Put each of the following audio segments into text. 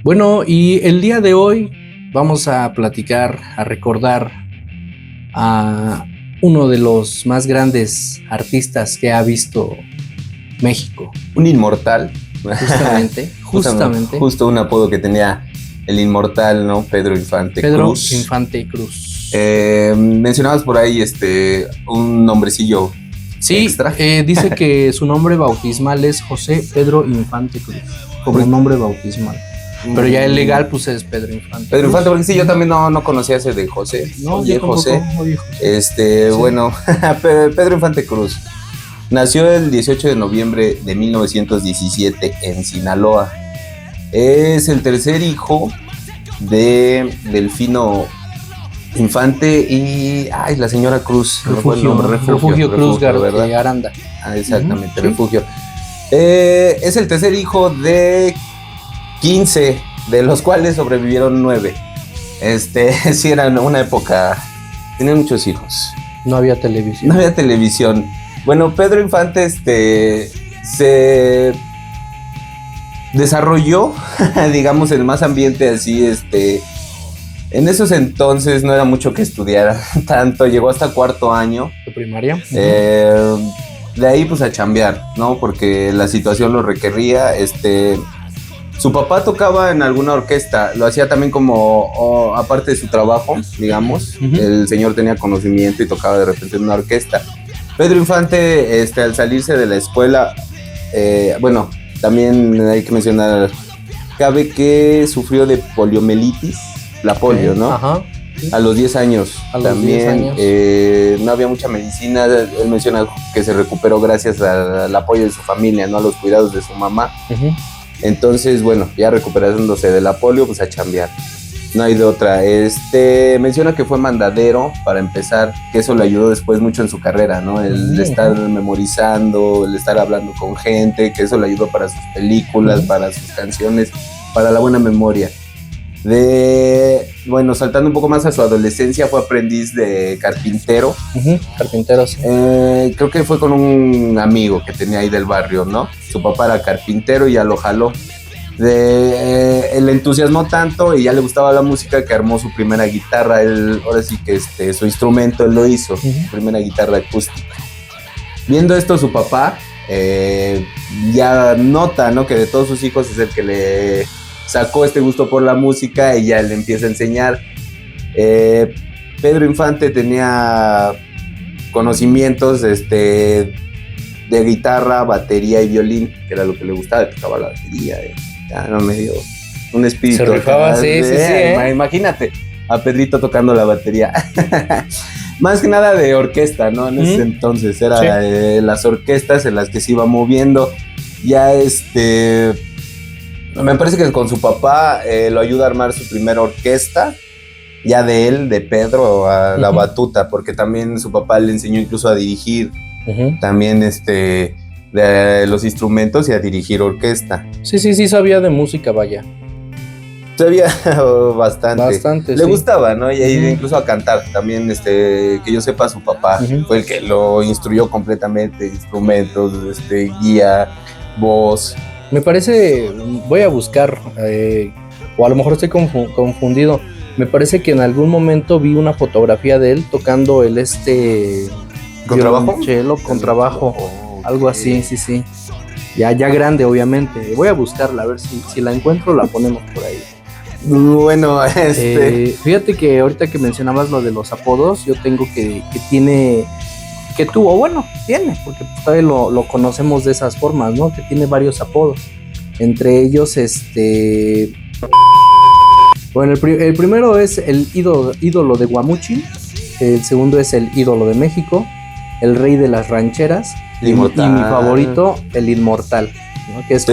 Bueno, y el día de hoy vamos a platicar, a recordar a uno de los más grandes artistas que ha visto México. Un inmortal. Justamente. Justo un apodo que tenía el inmortal, ¿no? Pedro Infante Cruz. Pedro Infante Cruz. Mencionabas por ahí un nombrecillo. Sí, extra. Dice que su nombre bautismal es José Pedro Infante Cruz, como nombre bautismal. Pero ya el legal, pues es Pedro Infante. Pedro Infante, porque sí, yo también no conocía ese de José. No, Oye, yo tampoco, José. Sí. Bueno, Pedro Infante Cruz nació el 18 de noviembre de 1917 en Sinaloa. Es el tercer hijo de Delfino Infante y la señora Cruz. Refugio Cruz, ¿verdad? Aranda. Exactamente, Refugio. Es el tercer hijo de 15, de los cuales sobrevivieron 9. Sí, era una época. Tenían muchos hijos. No había televisión. Bueno, Pedro Infante se desarrolló, digamos, en más ambiente así, en esos entonces no era mucho que estudiara tanto, llegó hasta cuarto año. ¿De primaria? De ahí pues a chambear, ¿no? Porque la situación lo requería, Su papá tocaba en alguna orquesta, lo hacía también como aparte de su trabajo, digamos. El señor tenía conocimiento y tocaba de repente en una orquesta. Pedro Infante, al salirse de la escuela, bueno, también hay que mencionar, cabe que sufrió de poliomielitis, la polio, ¿no? Ajá. A los 10 años. También no había mucha medicina. Él menciona que se recuperó gracias al apoyo de su familia, ¿no? A los cuidados de su mamá. Entonces, bueno, ya recuperándose de la polio, pues a chambear. No hay de otra. Menciona que fue mandadero para empezar, que eso le ayudó después mucho en su carrera, ¿no? El estar memorizando, el estar hablando con gente, que eso le ayudó para sus películas, para sus canciones, para la buena memoria. Bueno, saltando un poco más a su adolescencia, fue aprendiz de carpintero. Carpinteros. Creo que fue con un amigo que tenía ahí del barrio, ¿no? Su papá era carpintero y ya lo jaló. Él entusiasmó tanto y ya le gustaba la música que armó su primera guitarra. Ahora sí que su instrumento él lo hizo, su primera guitarra acústica. Viendo esto su papá ya nota, ¿no? Que de todos sus hijos es el que le sacó este gusto por la música y ya le empieza a enseñar. Pedro Infante tenía conocimientos de guitarra, batería y violín, que era lo que le gustaba, tocaba la batería. Ya no me dio un espíritu. Se rifaba, sí. Imagínate a Pedrito tocando la batería. Más que nada de orquesta, ¿no? En ese entonces era las orquestas en las que se iba moviendo. Ya me parece que con su papá lo ayuda a armar su primera orquesta, ya de Pedro, a la batuta, porque también su papá le enseñó incluso a dirigir también de los instrumentos y a dirigir orquesta. Sí, sabía de música, vaya. Sabía bastante. Le sí. gustaba, ¿no? Y incluso a cantar también, que yo sepa, su papá fue el que lo instruyó completamente, instrumentos, guía, voz. Me parece, voy a buscar, o a lo mejor estoy confundido. Me parece que en algún momento vi una fotografía de él tocando el ¿Contrabajo? Contrabajo, algo así, sí. Ya grande, obviamente. Voy a buscarla, a ver si la encuentro, la ponemos por ahí. Bueno, fíjate que ahorita que mencionabas lo de los apodos, yo tengo que tiene, que tuvo, bueno, tiene, porque pues todavía lo conocemos de esas formas, ¿no? Que tiene varios apodos. Entre ellos, bueno, el primero es el ídolo de Guamuchil, el segundo es el ídolo de México, el rey de las rancheras, y mi favorito, el inmortal, ¿no? Que es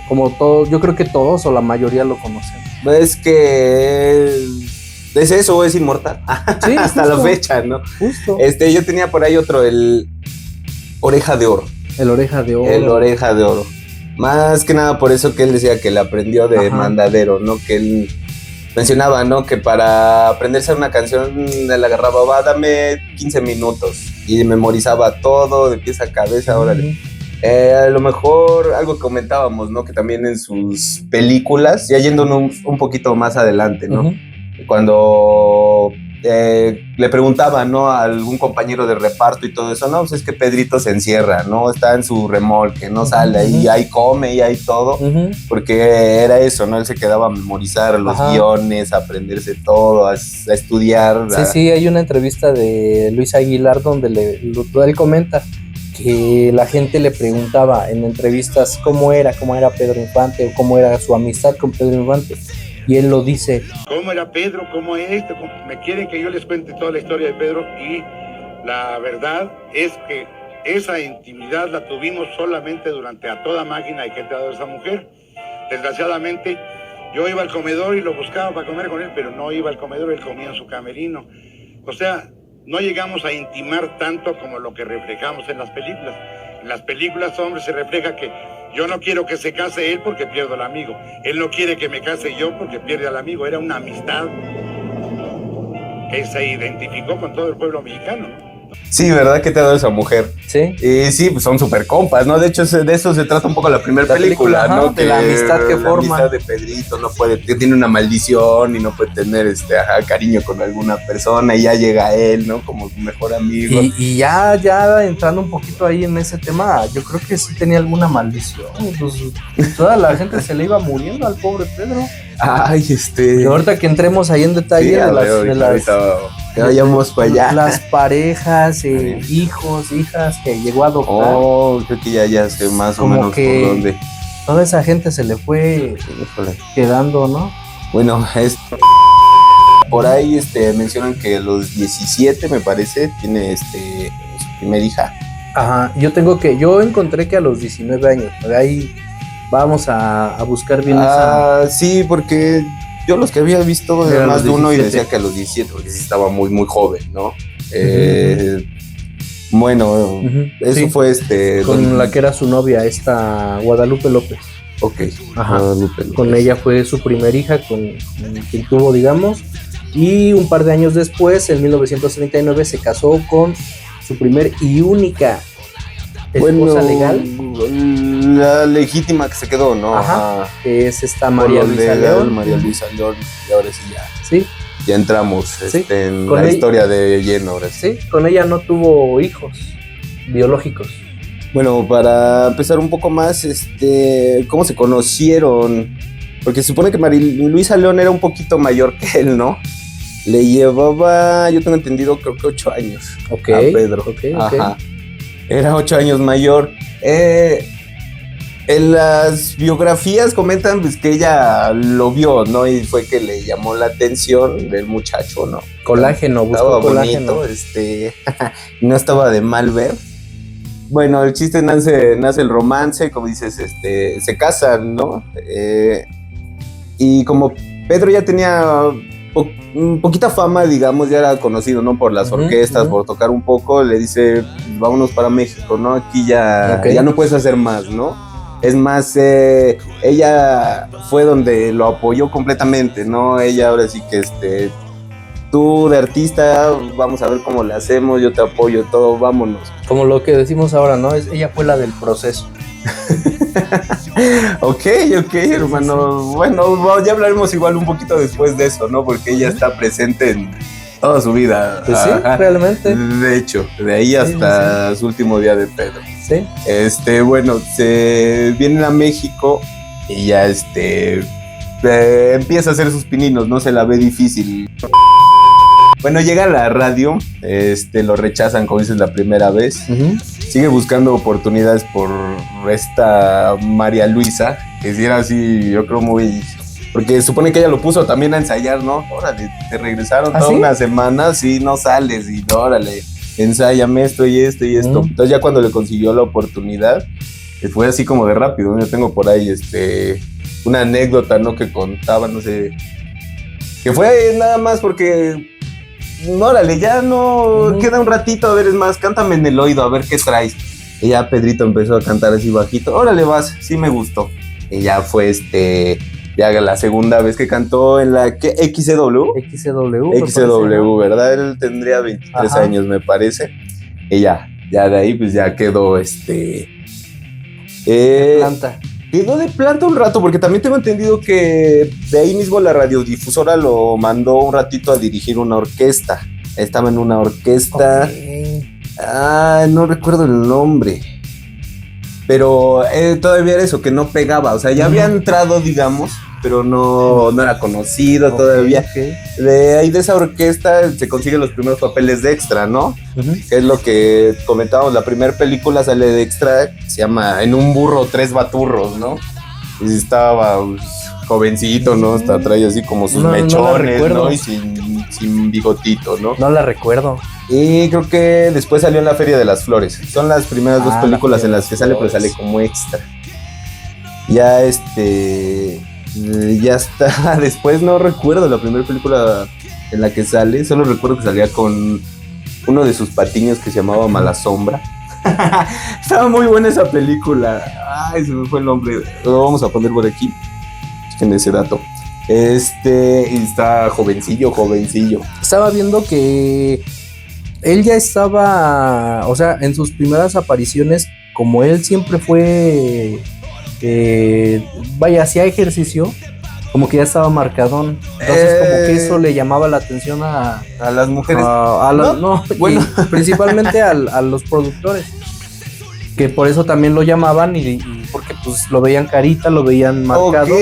como todos, yo creo que todos o la mayoría lo conocen. Es que es eso, es inmortal. Sí, hasta la fecha, ¿no? Justo. Yo tenía por ahí otro, el Oreja de Oro. El Oreja de Oro. El Oreja de Oro. Más que nada por eso que él decía que le aprendió de mandadero, ¿no? Que él mencionaba, ¿no? Que para aprenderse una canción él agarraba, dame 15 minutos y memorizaba todo de pies a cabeza, órale. A lo mejor algo que comentábamos, ¿no? Que también en sus películas, ya yéndonos un poquito más adelante, ¿no? Uh-huh. Cuando le preguntaban, ¿no? A algún compañero de reparto y todo eso, no, pues es que Pedrito se encierra, ¿no? Está en su remolque, no sale, uh-huh. Y ahí come y ahí todo, uh-huh. Porque era eso, ¿no? Él se quedaba a memorizar los guiones, a aprenderse todo, a estudiar. Sí, hay una entrevista de Luis Aguilar donde él comenta que la gente le preguntaba en entrevistas cómo era Pedro Infante o cómo era su amistad con Pedro Infante. Y él lo dice. ¿Cómo era Pedro? ¿Cómo es esto? Me quieren que yo les cuente toda la historia de Pedro y la verdad es que esa intimidad la tuvimos solamente durante A Toda Máquina y que te ha dado esa mujer. Desgraciadamente yo iba al comedor y lo buscaba para comer con él, pero no iba al comedor, él comía en su camerino. O sea, no llegamos a intimar tanto como lo que reflejamos en las películas. En las películas, hombre, se refleja que yo no quiero que se case él porque pierdo al amigo. Él no quiere que me case yo porque pierde al amigo. Era una amistad que se identificó con todo el pueblo mexicano, ¿no? Sí, ¿verdad? ¿Qué te ha dado esa mujer? Sí. Y sí, pues son súper compas, ¿no? De hecho, de eso se trata un poco la primera película, ¿no? Ajá, de la amistad que forma. La amistad de Pedrito no puede, que tiene una maldición y no puede tener cariño con alguna persona y ya llega él, ¿no? Como su mejor amigo. Y ya entrando un poquito ahí en ese tema, yo creo que sí tenía alguna maldición. Pues, toda la gente se le iba muriendo al pobre Pedro. Ay, Y ahorita que entremos ahí en detalle de las que vayamos para allá. Las parejas, hijos, hijas que llegó a adoptar. Oh, creo que ya sé más o menos por dónde. Toda esa gente se le fue quedando, ¿no? Bueno, por ahí mencionan que a los 17, me parece, tiene su primer hija. Ajá, yo encontré que a los 19 años, de ahí vamos a buscar bien esa. Sí, porque yo los que había visto de más de uno y decía que a los 17, porque sí estaba muy, muy joven, ¿no? Uh-huh. Bueno, eso fue con la que era su novia, esta Guadalupe López. Ok. Ajá. Guadalupe López. Con ella fue su primer hija, con quien tuvo, digamos, y un par de años después, en 1939, se casó con su primer y única esposa legal. La legítima que se quedó, ¿no? Ajá, que es esta María Luisa León. María Luisa León, y ahora sí ya. Sí. Ya entramos en la historia de lleno, ahora sí. Sí, con ella no tuvo hijos biológicos. Bueno, para empezar un poco más, ¿cómo se conocieron? Porque se supone que María Luisa León era un poquito mayor que él, ¿no? Le llevaba, yo tengo entendido, creo que 8 años a Pedro. Ajá. Era 8 años mayor. En las biografías comentan pues, que ella lo vio, ¿no? Y fue que le llamó la atención del muchacho, ¿no? Colágeno, buscó colágeno. Bonito, no estaba de mal ver. Bueno, el chiste nace el romance, como dices, se casan, ¿no? Y como Pedro ya tenía poquita fama, digamos, ya era conocido, ¿no? Por las orquestas, por tocar un poco, le dice, vámonos para México, ¿no? Aquí ya no puedes hacer más, ¿no? Es más, ella fue donde lo apoyó completamente, ¿no? Ella ahora sí que, tú de artista, vamos a ver cómo le hacemos, yo te apoyo todo, vámonos. Como lo que decimos ahora, ¿no? Ella fue la del proceso. Ok, hermano. Bueno, ya hablaremos igual un poquito después de eso, ¿no? Porque ella está presente en toda su vida. Pues sí, realmente. De hecho, de ahí hasta su último día de Pedro. Sí. Bueno, se vienen a México y ya empieza a hacer sus pininos, no se la ve difícil. Bueno, llega a la radio, lo rechazan, como dices, la primera vez. Sigue buscando oportunidades por esta María Luisa, que si era así, yo creo muy... Porque supone que ella lo puso también a ensayar, ¿no? Órale, te regresaron toda una semana, sí, no sales, y órale, ensáyame esto y esto y esto. Entonces ya cuando le consiguió la oportunidad, fue así como de rápido. Yo tengo por ahí una anécdota, ¿no? Que contaba, no sé, que fue nada más porque... Órale, ya no queda un ratito, a ver, es más, cántame en el oído, a ver qué traes. Y ya Pedrito empezó a cantar así bajito, órale vas, sí me gustó. Y ya fue ya la segunda vez que cantó en la XCW, ¿verdad? Él tendría 23 años, me parece. Y ya de ahí pues ya quedó Planta. Quedó de planta un rato, porque también tengo entendido que de ahí mismo la radiodifusora lo mandó un ratito a dirigir una orquesta. Estaba en una orquesta. Okay. No recuerdo el nombre. Pero todavía era eso, que no pegaba. O sea, ya había entrado, digamos, pero no era conocido todavía. Okay. De ahí de esa orquesta se consiguen los primeros papeles de extra, ¿no? Que es lo que comentábamos. La primera película sale de extra, se llama En un burro, 3 baturros, ¿no? Y estaba jovencito, ¿no? Hasta trae así como sus mechones, ¿no? Y sin bigotito, ¿no? No la recuerdo. Y creo que después salió en la Feria de las Flores. Son las primeras 2 películas en las que sale, pero sale como extra. Ya ya está. Después no recuerdo la primera película en la que sale. Solo recuerdo que salía con uno de sus patiños que se llamaba Mala Sombra. Estaba muy buena esa película. Ay, se me fue el nombre. Lo vamos a poner por aquí. En ese dato. Y está jovencillo. Estaba viendo que él ya estaba, o sea, en sus primeras apariciones, como él siempre fue, hacía ejercicio, como que ya estaba marcadón. Entonces como que eso le llamaba la atención a las mujeres. Bueno, principalmente a los productores, que por eso también lo llamaban y porque pues lo veían carita, lo veían marcado. Ok,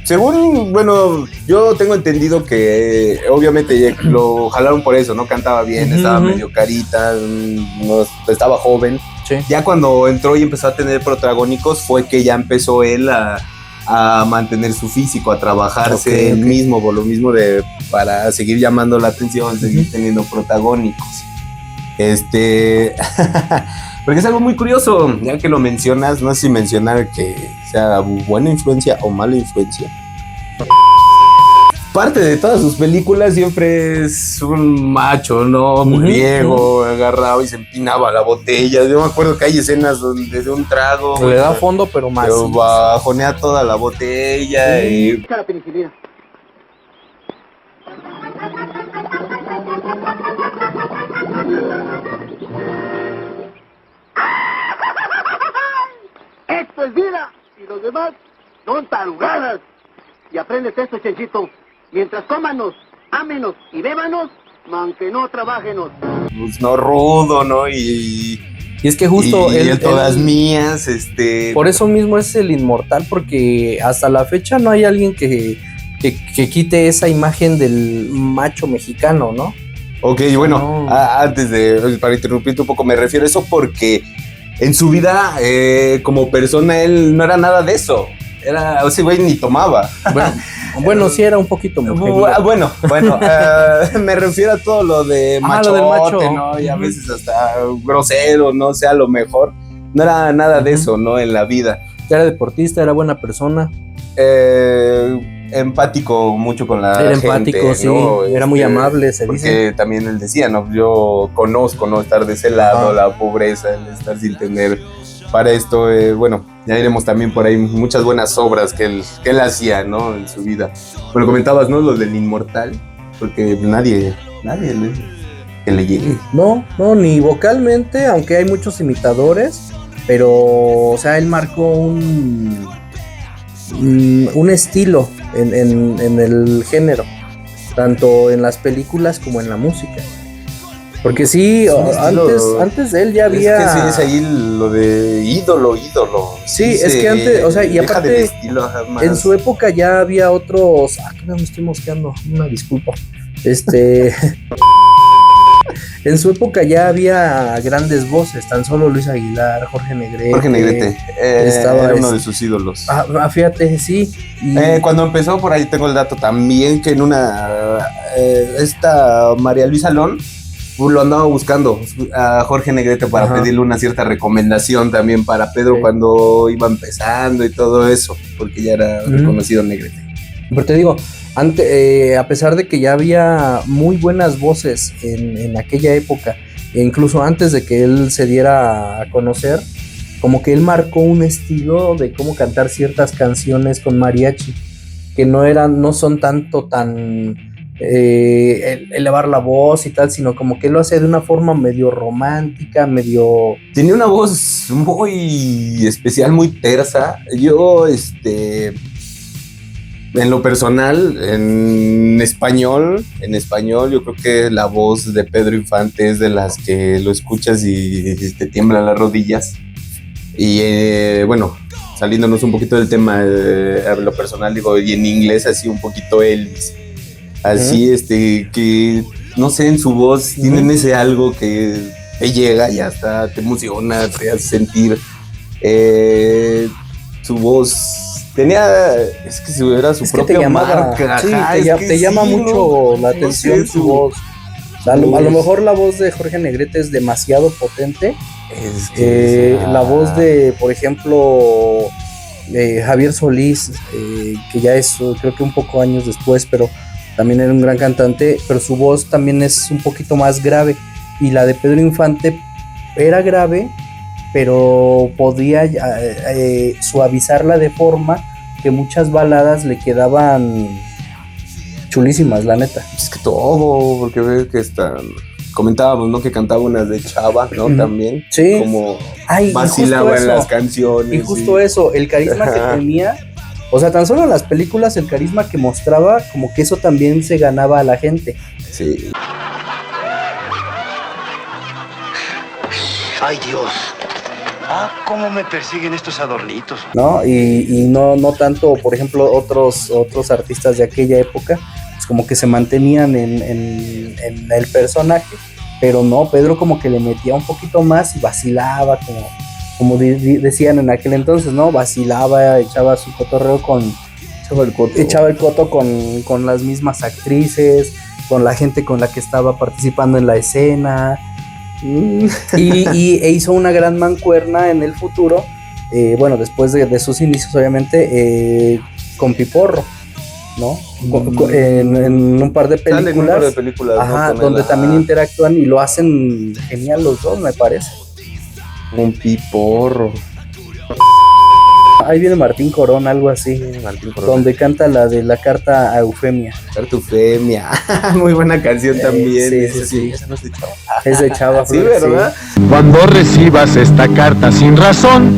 según, bueno, yo tengo entendido que obviamente lo jalaron por eso, ¿no? Cantaba bien, estaba medio carita, no, estaba joven. Sí. Ya cuando entró y empezó a tener protagónicos fue que ya empezó él a mantener su físico, a trabajarse él mismo, por lo mismo para seguir llamando la atención, seguir teniendo protagónicos. Porque es algo muy curioso, ya que lo mencionas, no sé si mencionar que sea buena influencia o mala influencia. Parte de todas sus películas siempre es un macho, ¿no? Mujeriego, agarrado y se empinaba la botella. Yo me acuerdo que hay escenas donde de un trago le da fondo, pero más. Pero bajonea toda la botella y... La penicilina. Esto es vida y los demás son tarugadas. Y aprendes esto, Chenchito. Mientras cómanos, ámenos y bébanos, aunque no trabajenos. Pues no rudo, ¿no? Y es que justo él todas mías, Por eso mismo es el inmortal, porque hasta la fecha no hay alguien que quite esa imagen del macho mexicano, ¿no? Ok, bueno, antes para interrumpirte un poco, me refiero a eso porque en su vida, como persona, él no era nada de eso. Ese güey ni tomaba. Bueno, sí era un poquito mujeriego. Bueno, me refiero a todo lo de machote, lo del macho, ¿no? Y a veces hasta grosero, no sé, a lo mejor. No era nada de eso, ¿no? En la vida. Era deportista, era buena persona. Empático mucho con la gente. Era empático, sí. ¿no? Era muy amable, se dice. Porque también él decía, ¿no? Yo conozco, ¿no? Estar de ese lado, la pobreza, el estar sin tener para esto. Bueno, ya iremos también por ahí muchas buenas obras que él hacía, ¿no? En su vida. Bueno, comentabas, ¿no? Lo del inmortal, porque nadie que le llegue. No, ni vocalmente, aunque hay muchos imitadores, pero, o sea, él marcó un estilo en el género, tanto en las películas como en la música. Porque sí, antes de él ya había... Es que sí, es ahí lo de ídolo. Sí, es que antes, o sea, y aparte, en su época ya había otros... que me estoy mosqueando, una disculpa. En su época ya había grandes voces, tan solo Luis Aguilar, Jorge Negrete. Era uno de sus ídolos. Fíjate, sí. Cuando empezó, por ahí tengo el dato también, que en esta María Luisa Alón, lo andaba buscando a Jorge Negrete para pedirle una cierta recomendación también para Pedro cuando iba empezando y todo eso, porque ya era reconocido Negrete. Pero te digo, a pesar de que ya había muy buenas voces en aquella época, e incluso antes de que él se diera a conocer, como que él marcó un estilo de cómo cantar ciertas canciones con mariachi, que no son tan elevar la voz y tal, sino como que lo hace de una forma medio romántica, medio... Tenía una voz muy especial, muy tersa. Yo, en lo personal, en español, yo creo que la voz de Pedro Infante es de las que lo escuchas y te tiemblan las rodillas. Y bueno, saliéndonos un poquito del tema, a lo personal digo, y en inglés así un poquito Elvis. Así, que, no sé, en su voz tienen ese algo que te llega y hasta te emociona, te hace sentir. Su voz tenía, es que si era su propia marca. Sí, te llama mucho la atención su voz. A lo mejor la voz de Jorge Negrete es demasiado potente. La voz de, por ejemplo, Javier Solís, que ya es, creo que un poco años después, pero también era un gran cantante, pero su voz también es un poquito más grave. Y la de Pedro Infante era grave, pero podía suavizarla de forma que muchas baladas le quedaban chulísimas, la neta. Es que todo, porque ves que comentábamos, ¿no? Que cantaba unas de Chava, ¿no? También. Sí. Como vacilaba en las canciones. Y justo eso, el carisma que tenía. O sea, tan solo en las películas, el carisma que mostraba, como que eso también se ganaba a la gente. Sí. Ay, Dios. Cómo me persiguen estos adornitos. ¿No? Y no tanto, por ejemplo, otros artistas de aquella época, pues como que se mantenían en el personaje, pero no, Pedro como que le metía un poquito más y vacilaba, como decían en aquel entonces, ¿no? Vacilaba, echaba su cotorreo echaba el coto con las mismas actrices, con la gente con la que estaba participando en la escena. E hizo una gran mancuerna en el futuro, bueno, después de sus inicios, obviamente, con Piporro, ¿no? En un par de películas. Sale en un par de películas, ajá, ¿no? Donde también interactúan y lo hacen genial los dos, me parece. Un Piporro. Ahí viene Martín Corón, algo así. Martín Corón. Donde canta la de la carta a Eufemia. Carta Eufemia. Muy buena canción también. Sí. Esa no es de Chava. Es de Chava. Sí, ¿verdad? Sí. Cuando recibas esta carta sin razón.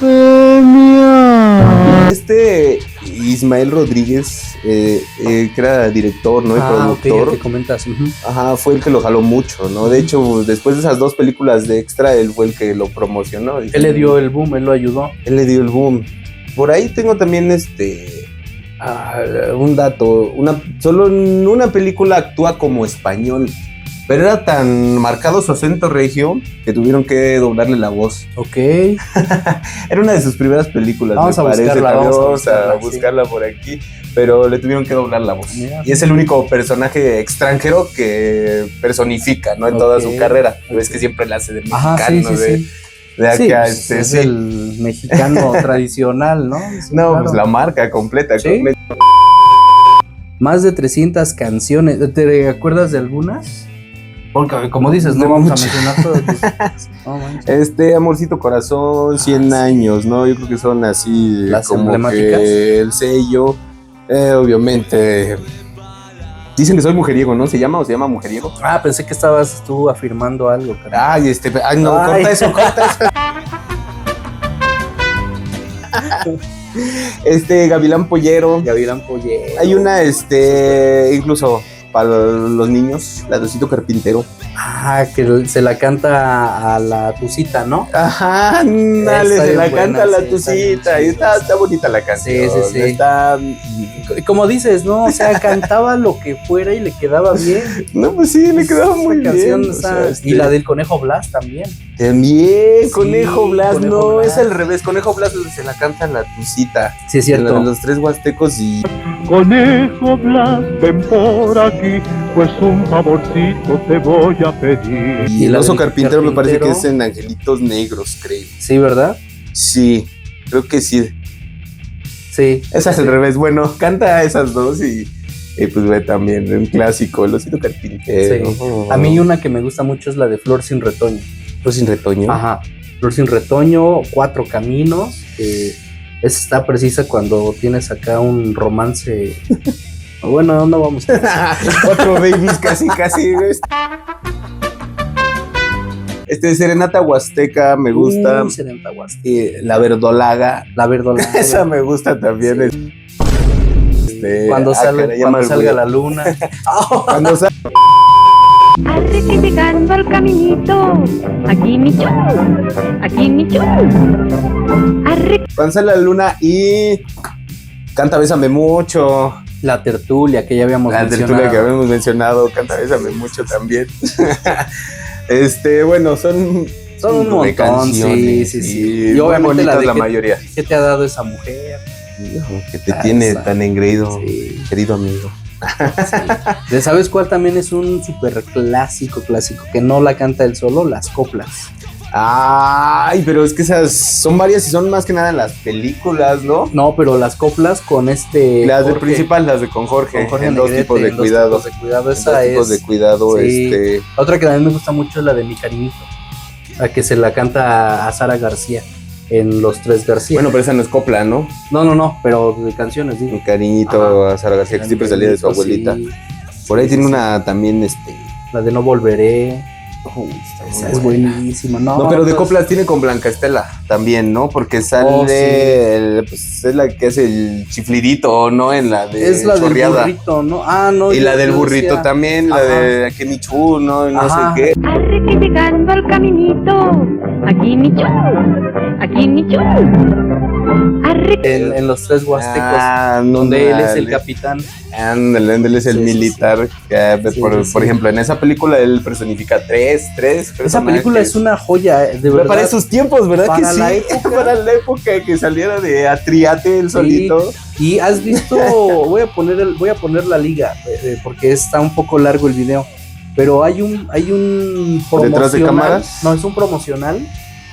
Eufemia. Ismael Rodríguez, que era director, ¿no? Y productor. Okay, que comentas. Ajá, fue el que lo jaló mucho, ¿no? De hecho, después de esas 2 películas de extra, él fue el que lo promocionó. Él le dio el boom, él lo ayudó. Él le dio el boom. Por ahí tengo también un dato. Solo en una película actúa como español, pero era tan marcado su acento regio que tuvieron que doblarle la voz. Ok. Era una de sus primeras películas, vamos a buscarla por aquí, pero le tuvieron que doblar la voz. Mira. Y es el único personaje extranjero que personifica, ¿no? En toda su carrera. Ves que siempre la hace de mexicano, sí. De acá, es el mexicano tradicional, ¿no? Sí, no, claro. pues la marca completa. ¿Sí? Más de 300 canciones. ¿Te acuerdas de algunas? Porque, como dices, no vamos a mencionar todas. No, Amorcito Corazón, 100 años, ¿no? Yo creo que son así las como emblemáticas. Que el sello, obviamente. Dicen que soy mujeriego, ¿no? ¿Se llama Mujeriego? Pensé que estabas tú afirmando algo, cara. No, corta eso. Gavilán Pollero. Hay una, incluso para los niños, la de Osito Carpintero. Que se la canta a la Tucita, ¿no? Ajá, dale, se la canta a la Tucita. Y está bonita la canción. Sí. Está... Como dices, ¿no? O sea, cantaba lo que fuera y le quedaba bien. No, pues sí, le quedaba muy bien. Y la del Conejo Blas también. También, Conejo Blas, Conejo Blas. Es al revés. Conejo Blas se la canta a la Tucita. Sí, es cierto. Los 3 huastecos y... Conejo Blas, ven por aquí, pues un favorcito te voy a pedir. Y el Oso Carpintero me parece que es en Angelitos Negros, creo. Sí, ¿verdad? Sí, creo que sí. Sí. Esa es al revés. Bueno, canta esas 2 y pues ve también un clásico, el Osito Carpintero. Sí. A mí una que me gusta mucho es la de Flor sin retoño. Flor sin retoño. Ajá. Flor sin retoño, 4 caminos. Esa está precisa cuando tienes acá un romance. Bueno, no vamos a... 4 babies casi, güey. Serenata Huasteca me gusta. Serenata Huasteca. Y La Verdolaga. La Verdolaga. Esa me gusta también. Sí. Cuando salga la luna. Cuando salga... Arre que llegando al caminito, aquí mi chu, arre. Cuando sale la luna y Canta Bésame Mucho. La tertulia que ya habíamos mencionado. La tertulia que habíamos mencionado, Canta Bésame Mucho también. Bueno, son un montón, canciones, sí. Y obviamente la mayoría. ¿Qué te ha dado esa mujer? Que te tiene tan engreído, querido amigo. Sí. ¿Sabes cuál también es un súper clásico que no la canta él solo? Las coplas. Ay, pero es que esas son varias y son más que nada en las películas, ¿no? No, pero las coplas con las de principal, las de con Jorge en Dos tipos de cuidado. Esa es. Tipos de cuidado, sí. Otra que también me gusta mucho es la de Mi Cariñito, la que se la canta a Sara García en Los Tres García. Bueno, pero esa no es copla, ¿no? No, pero de canciones, digo. Mi Cariñito. Ajá. A Sara García, que siempre salía de su abuelita. Sí. Por ahí tiene una también, la de No Volveré. Esa es buenísima. No, pero de coplas tiene con Blanca Estela también, ¿no? Porque sale pues es la que hace el chiflidito, ¿no? En la de es la Chorreada. Del burrito, ¿no? No. Y la del burrito decía... también, la de Kenichu, ¿no? No sé qué. Arre que llegando al caminito, aquí mi chu. Arre. En Los Tres Huastecos, donde él es el capitán. Él es el militar. Por ejemplo, en esa película él personifica tres personajes. Esa película es una joya, de verdad. Para esos tiempos, ¿verdad? Para que la sí? época. Para la época que saliera de Atriate él solito. Y has visto, voy a poner la liga, porque está un poco largo el video. Pero hay un promocional. ¿Detrás de cámaras? No, es un promocional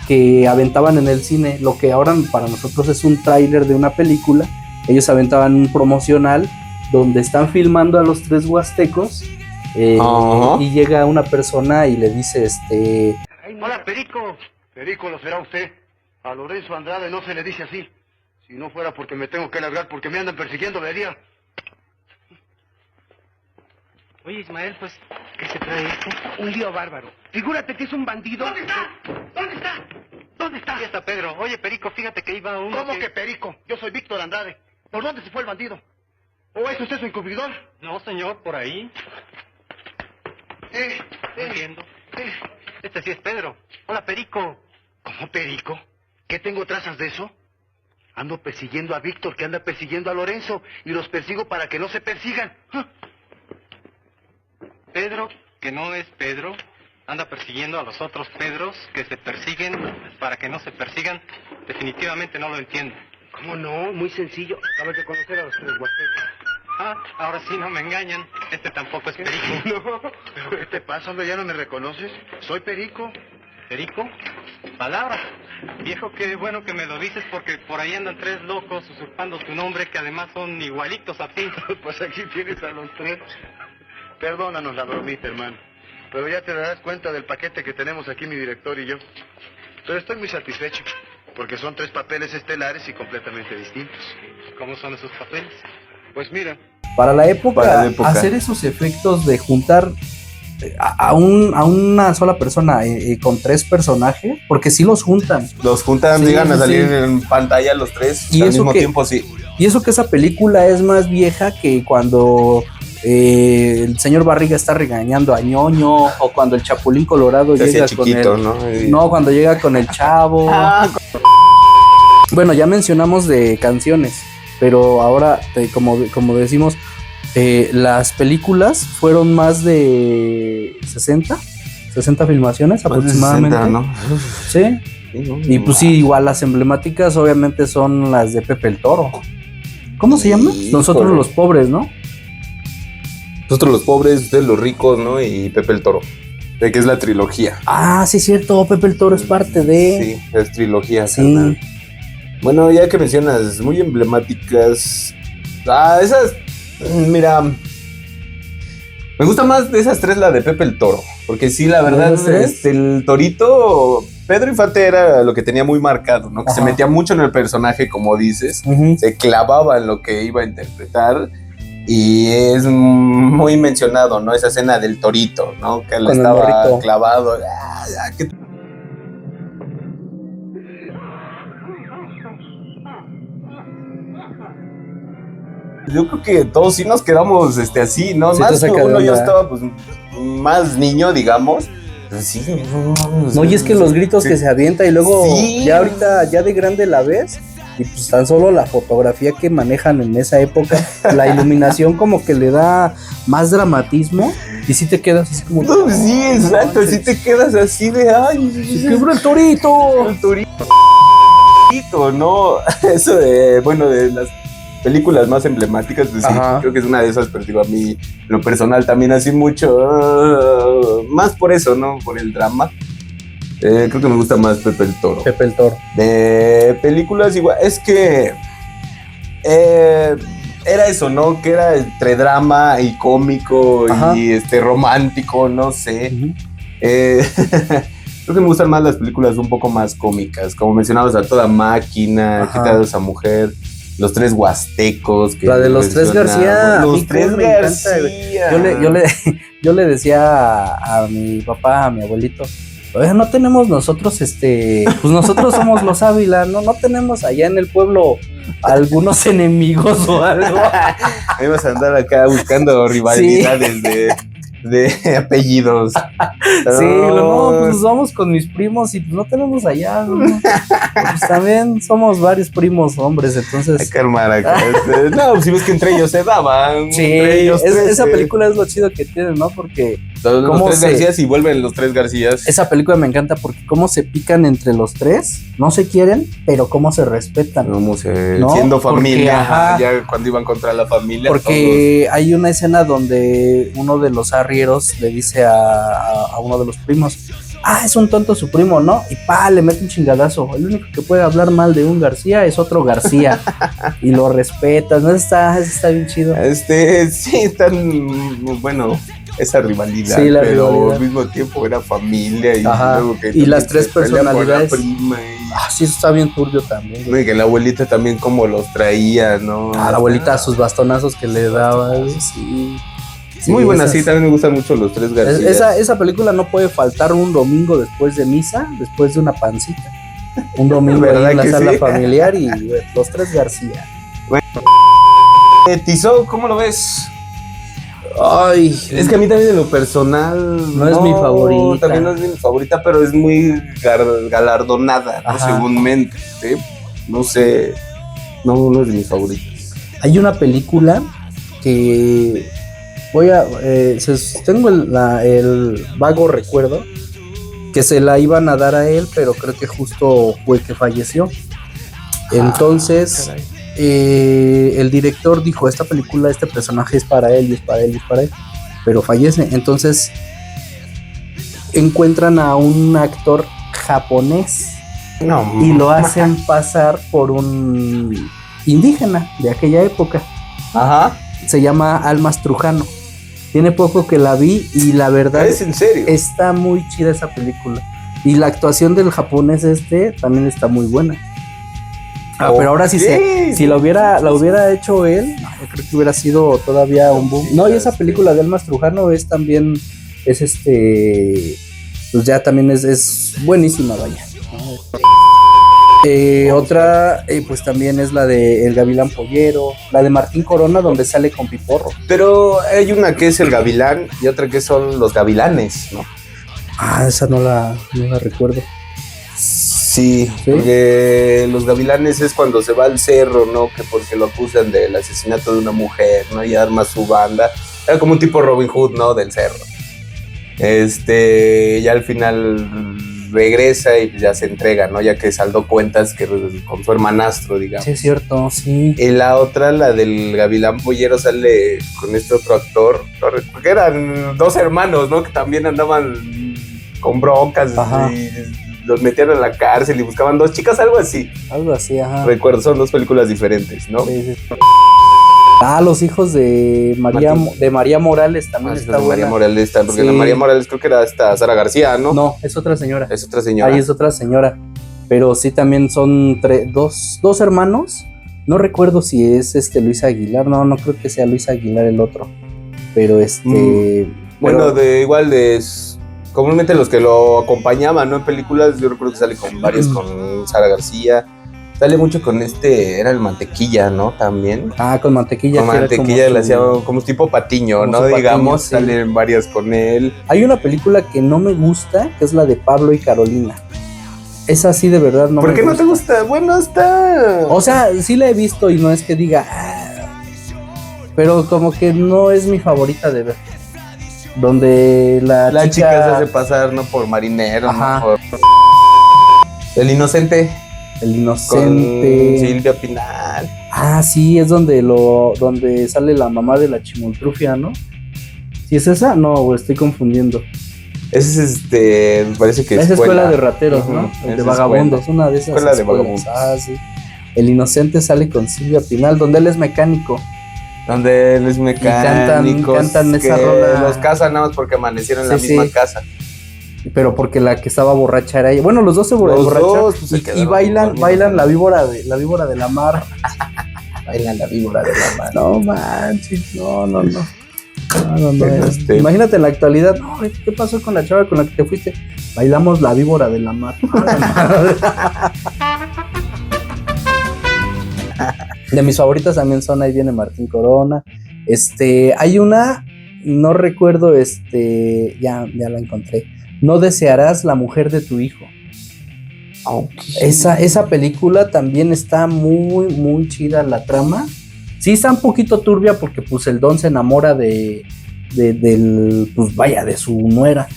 que aventaban en el cine. Lo que ahora para nosotros es un tráiler de una película. Ellos aventaban un promocional donde están filmando a los tres huastecos. Y llega una persona y le dice, Hola, Perico. Perico lo será usted. A Lorenzo Andrade no se le dice así. Si no fuera porque me tengo que largar porque me andan persiguiendo, vería. Oye, Ismael, pues, ¿qué se trae esto? Un lío bárbaro. Figúrate que es un bandido. ¿Dónde está? Aquí está Pedro. Oye, Perico, fíjate que iba uno. ¿Cómo que Perico? Yo soy Víctor Andrade. ¿Por dónde se fue el bandido? ¿O es usted su encubridor? No, señor, por ahí. No entiendo. Este sí es Pedro. Hola, Perico. ¿Cómo, Perico? ¿Qué tengo trazas de eso? Ando persiguiendo a Víctor, que anda persiguiendo a Lorenzo, y los persigo para que no se persigan. Pedro, que no es Pedro, anda persiguiendo a los otros Pedros que se persiguen para que no se persigan. Definitivamente no lo entiendo. ¿Cómo no? Muy sencillo. Acabas de conocer a los tres huastecos. Ahora sí no me engañan. Este tampoco es Perico. No, ¿pero qué te pasa, hombre? ¿Ya no me reconoces? Soy Perico. ¿Perico? Palabra. Viejo, qué bueno que me lo dices porque por ahí andan tres locos usurpando tu nombre que además son igualitos a ti. Pues aquí tienes a los tres. Perdónanos la bromita, hermano. Pero ya te darás cuenta del paquete que tenemos aquí mi director y yo. Pero estoy muy satisfecho porque son tres papeles estelares y completamente distintos. ¿Cómo son esos papeles? Pues mira. Para la época, hacer esos efectos de juntar a una sola persona con tres personajes, porque sí los juntan. Los juntan, sí, llegan a salir en pantalla los tres y al mismo tiempo, sí. Y eso que esa película es más vieja que cuando el señor Barriga está regañando a Ñoño, o cuando el Chapulín Colorado llega chiquito, con el... ¿no? Cuando llega con el Chavo. Bueno, ya mencionamos de canciones, pero ahora, como decimos, las películas fueron más de 60 filmaciones más aproximadamente. 60, ¿no? Sí. Y pues sí, igual las emblemáticas obviamente son las de Pepe el Toro. ¿Cómo se llama? Nosotros los pobres, ¿no? Nosotros los pobres, ustedes los ricos, ¿no? Y Pepe el Toro, que es la trilogía. Sí, cierto, Pepe el Toro es parte de... Sí, es trilogía. Sí. Carnal. Bueno, ya que mencionas, muy emblemáticas. Esas, mira, me gusta más de esas tres la de Pepe el Toro, porque sí, la verdad, el Torito Pedro Infante era lo que tenía muy marcado, ¿no? Que se metía mucho en el personaje, como dices, se clavaba en lo que iba a interpretar. Y es muy mencionado, ¿no? Esa escena del torito, ¿no? Que él estaba clavado. Yo creo que todos sí nos quedamos así, ¿no? Sí, más que uno ya estaba pues más niño, digamos. Sí, no, y es que los gritos que se avienta y luego ya ahorita, ya de grande la ves. Y pues tan solo la fotografía que manejan en esa época, la iluminación como que le da más dramatismo y sí te quedas así como... No, sí, exacto, sí te quedas así de... ¡Ay, se quebró el torito! El torito, ¿no? Eso de, bueno, de las películas más emblemáticas, pues sí, creo que es una de esas, pero digo, a mí, lo personal también así mucho, más por eso, ¿no? Por el drama. Creo que me gusta más Pepe el Toro. Pepe el Toro. De películas igual, es que era eso, ¿no? Que era entre drama y cómico y romántico, no sé. Creo que me gustan más las películas un poco más cómicas, como mencionabas, A Toda Máquina, ¿Qué tal esa mujer? Los Tres Huastecos. La de los Tres García. Los Tres García. Yo le decía a mi papá, a mi abuelito, oye, no tenemos nosotros, pues nosotros somos los Ávila, no tenemos allá en el pueblo algunos enemigos o algo. Ahí vas a andar acá buscando rivalidades de apellidos. Sí, pues vamos con mis primos y pues no tenemos allá, ¿no? Pues también somos varios primos hombres, entonces... Hay que armar acá. No, si ves que entre ellos se daban. Sí, esa película es lo chido que tiene, ¿no? Porque... Los Tres Garcías y vuelven los Tres Garcías. Esa película me encanta porque cómo se pican entre los tres, no se quieren, pero cómo se respetan. Cómo siendo familia, porque, ya cuando iban contra la familia. Porque hay una escena donde uno de los arrieros le dice a uno de los primos, es un tonto su primo, ¿no? Y le mete un chingadazo. El único que puede hablar mal de un García es otro García. Y lo respetas, ¿no? Está bien chido. Sí, están, bueno, esa rivalidad, pero al mismo tiempo era familia y luego que y las tres personalidades. Prima sí, eso está bien turbio también. Y que la abuelita también como los traía, ¿no? La abuelita sus bastonazos que le daba, sí. Muy buena, sí, también me gustan mucho los Tres García. Esa película no puede faltar un domingo después de misa, después de una pancita. Un domingo ahí en la sala familiar y los Tres García. Bueno, Tizó, ¿cómo lo ves? Ay, es que a mí también en lo personal no es mi favorita. También no es mi favorita, pero es muy galardonada, ¿no? Segúnmente, ¿sí? No sé, no es de mis favoritas. Hay una película que tengo el vago recuerdo que se la iban a dar a él, pero creo que justo fue que falleció. Entonces el director dijo, esta película, este personaje es para él y es para él y es para él, pero fallece. Entonces encuentran a un actor japonés y lo hacen pasar por un indígena de aquella época. Se llama Almas Trujano. Tiene poco que la vi y la verdad ¿es en serio? Está muy chida esa película. Y la actuación del japonés también está muy buena. Pero ahora sí si la hubiera hecho él, yo creo que hubiera sido todavía un boom. No, y esa película de Almas Trujano pues ya también es buenísima, vaya. Otra, pues también es la de El Gavilán Pollero, la de Martín Corona, donde sale con Piporro. Pero hay una que es El Gavilán y otra que son Los Gavilanes, ¿no? Esa no la recuerdo. Sí, porque Los Gavilanes es cuando se va al cerro, ¿no? Que porque lo acusan del asesinato de una mujer, ¿no? Y arma su banda. Era como un tipo Robin Hood, ¿no? Del cerro. Y al final regresa y ya se entrega, ¿no? Ya que saldó cuentas con su hermanastro, digamos. Sí, es cierto, sí. Y la otra, la del Gavilán Pollero, sale con este otro actor, porque eran dos hermanos, ¿no? Que también andaban con broncas y los metían a la cárcel y buscaban dos chicas, algo así. Algo así, Recuerdo, son dos películas diferentes, ¿no? Sí. Los hijos de María Morales también está buena. María Morales está, porque Sí. la María Morales creo que era esta Sara García, ¿no? No, es otra señora. Es otra señora. Ahí es otra señora. Pero sí también son dos hermanos. No recuerdo si es Luis Aguilar. No creo que sea Luis Aguilar el otro. Pero Bueno, comúnmente los que lo acompañaban, ¿no? En películas, yo recuerdo que sale con varios, con Sara García. Sale mucho con era el Mantequilla, ¿no? También. con Mantequilla. Con Mantequilla le hacía como tipo Patiño, como ¿no? su Patiño, Digamos, sí. salen varias con él. Hay una película que no me gusta, que es la de Pablo y Carolina. Esa sí de verdad no me gusta. ¿Por qué no te gusta? Bueno, está... O sea, sí la he visto y no es que diga... pero como que no es mi favorita de ver. Donde la chica se hace pasar, ¿no? Por marinero, Ajá. ¿no? El Inocente. El Inocente. Con Silvia Pinal. Sí, es donde sale la mamá de la Chimoltrufia, ¿no? ¿Sí es esa? No, güey, estoy confundiendo. Ese es me parece que es escuela de rateros, ¿no? Es De vagabundos, una de esas escuela de escuelas. vagabundos. Sí. El Inocente sale con Silvia Pinal, donde él es mecánico. Donde él es mecánico. Cantan esa que rola. los casan nada más porque amanecieron en la misma casa. Pero porque la que estaba borracha era ella. Bueno, los dos se borracharon y bailan la víbora de la mar. Bailan la víbora de la mar. No manches, no. Imagínate en la actualidad, no, ¿qué pasó con la chava con la que te fuiste? Bailamos la víbora de la mar. De mis favoritas también son Ahí viene Martín Corona. Hay una, no recuerdo, ya la encontré. No desearás la mujer de tu hijo. Okay. Esa película también está muy, muy chida la trama. Sí está un poquito turbia porque pues el don se enamora de su nuera.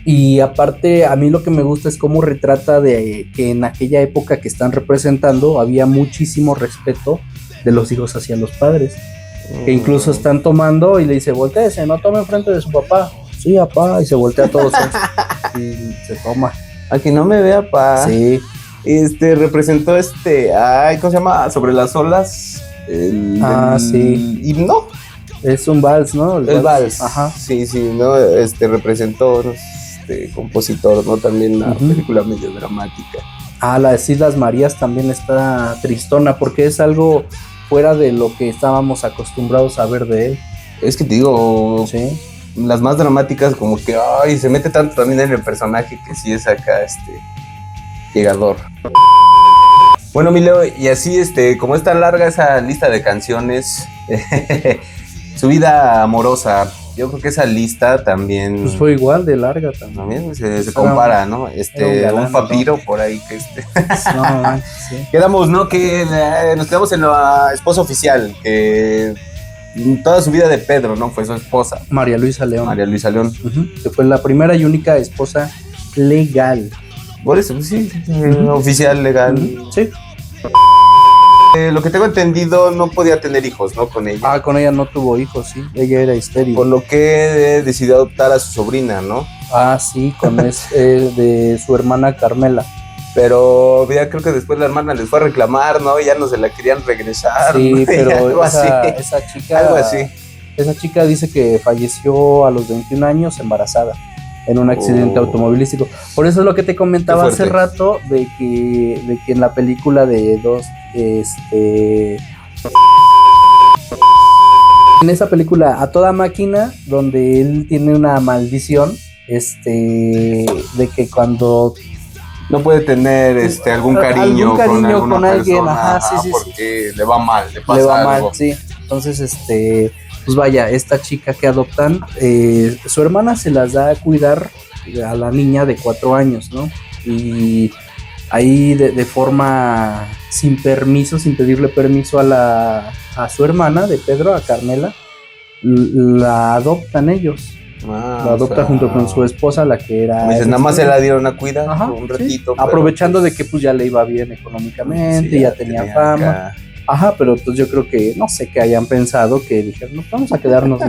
Y aparte a mí lo que me gusta es cómo retrata de que en aquella época que están representando había muchísimo respeto de los hijos hacia los padres. Que incluso están tomando y le dice, voltéese, no tome enfrente de su papá. Sí, papá, y se voltea a todos y se toma. A que no me vea, pa. Sí. Representó ¿cómo se llama? Sobre las olas. Sí. Himno. Es un vals, ¿no? El vals. Ajá. Sí, ¿no? Representó compositor, ¿no? También una película medio dramática. Las Islas Marías también está tristona porque es algo fuera de lo que estábamos acostumbrados a ver de él. Es que te digo, sí. Las más dramáticas como que, se mete tanto también en el personaje que sí es acá, llegador. Bueno, mi Leo, y así, como es tan larga esa lista de canciones, su vida amorosa, yo creo que esa lista también... Pues fue igual de larga también. Se compara, ¿no? Un papiro por ahí que No, sí. Quedamos, ¿no? Que nos quedamos en la esposa oficial, que toda su vida de Pedro, ¿no? Fue su esposa. María Luisa León. Uh-huh. Que fue la primera y única esposa legal. Por eso, sí. Oficial, legal. Sí. Lo que tengo entendido, no podía tener hijos, ¿no? Con ella. Con ella no tuvo hijos, sí. Ella era estéril. Por lo que decidió adoptar a su sobrina, ¿no? Sí, de su hermana Carmela. Pero ya creo que después la hermana les fue a reclamar, ¿no? Y ya no se la querían regresar. Sí, ¿no? pero esa chica... Algo así. Esa chica dice que falleció a los 21 años embarazada en un accidente automovilístico. Por eso es lo que te comentaba hace rato de que en la película de en esa película A Toda Máquina, donde él tiene una maldición, de que cuando no puede tener algún cariño con alguien, persona, sí, porque le va mal, le pasa algo. Mal, sí. Entonces, pues vaya, esta chica que adoptan, su hermana se las da a cuidar a la niña de 4 años, ¿no? Y ahí de forma sin permiso, sin pedirle permiso a su hermana de Pedro, a Carmela, la adoptan ellos. La adopta junto con su esposa, la que era... Dices, nada más se la dieron a cuidar un ratito. Sí. Aprovechando de que pues ya le iba bien económicamente, ya tenía fama. Acá. Pero pues yo creo que, no sé, que hayan pensado que dijeron, no, vamos a quedarnos.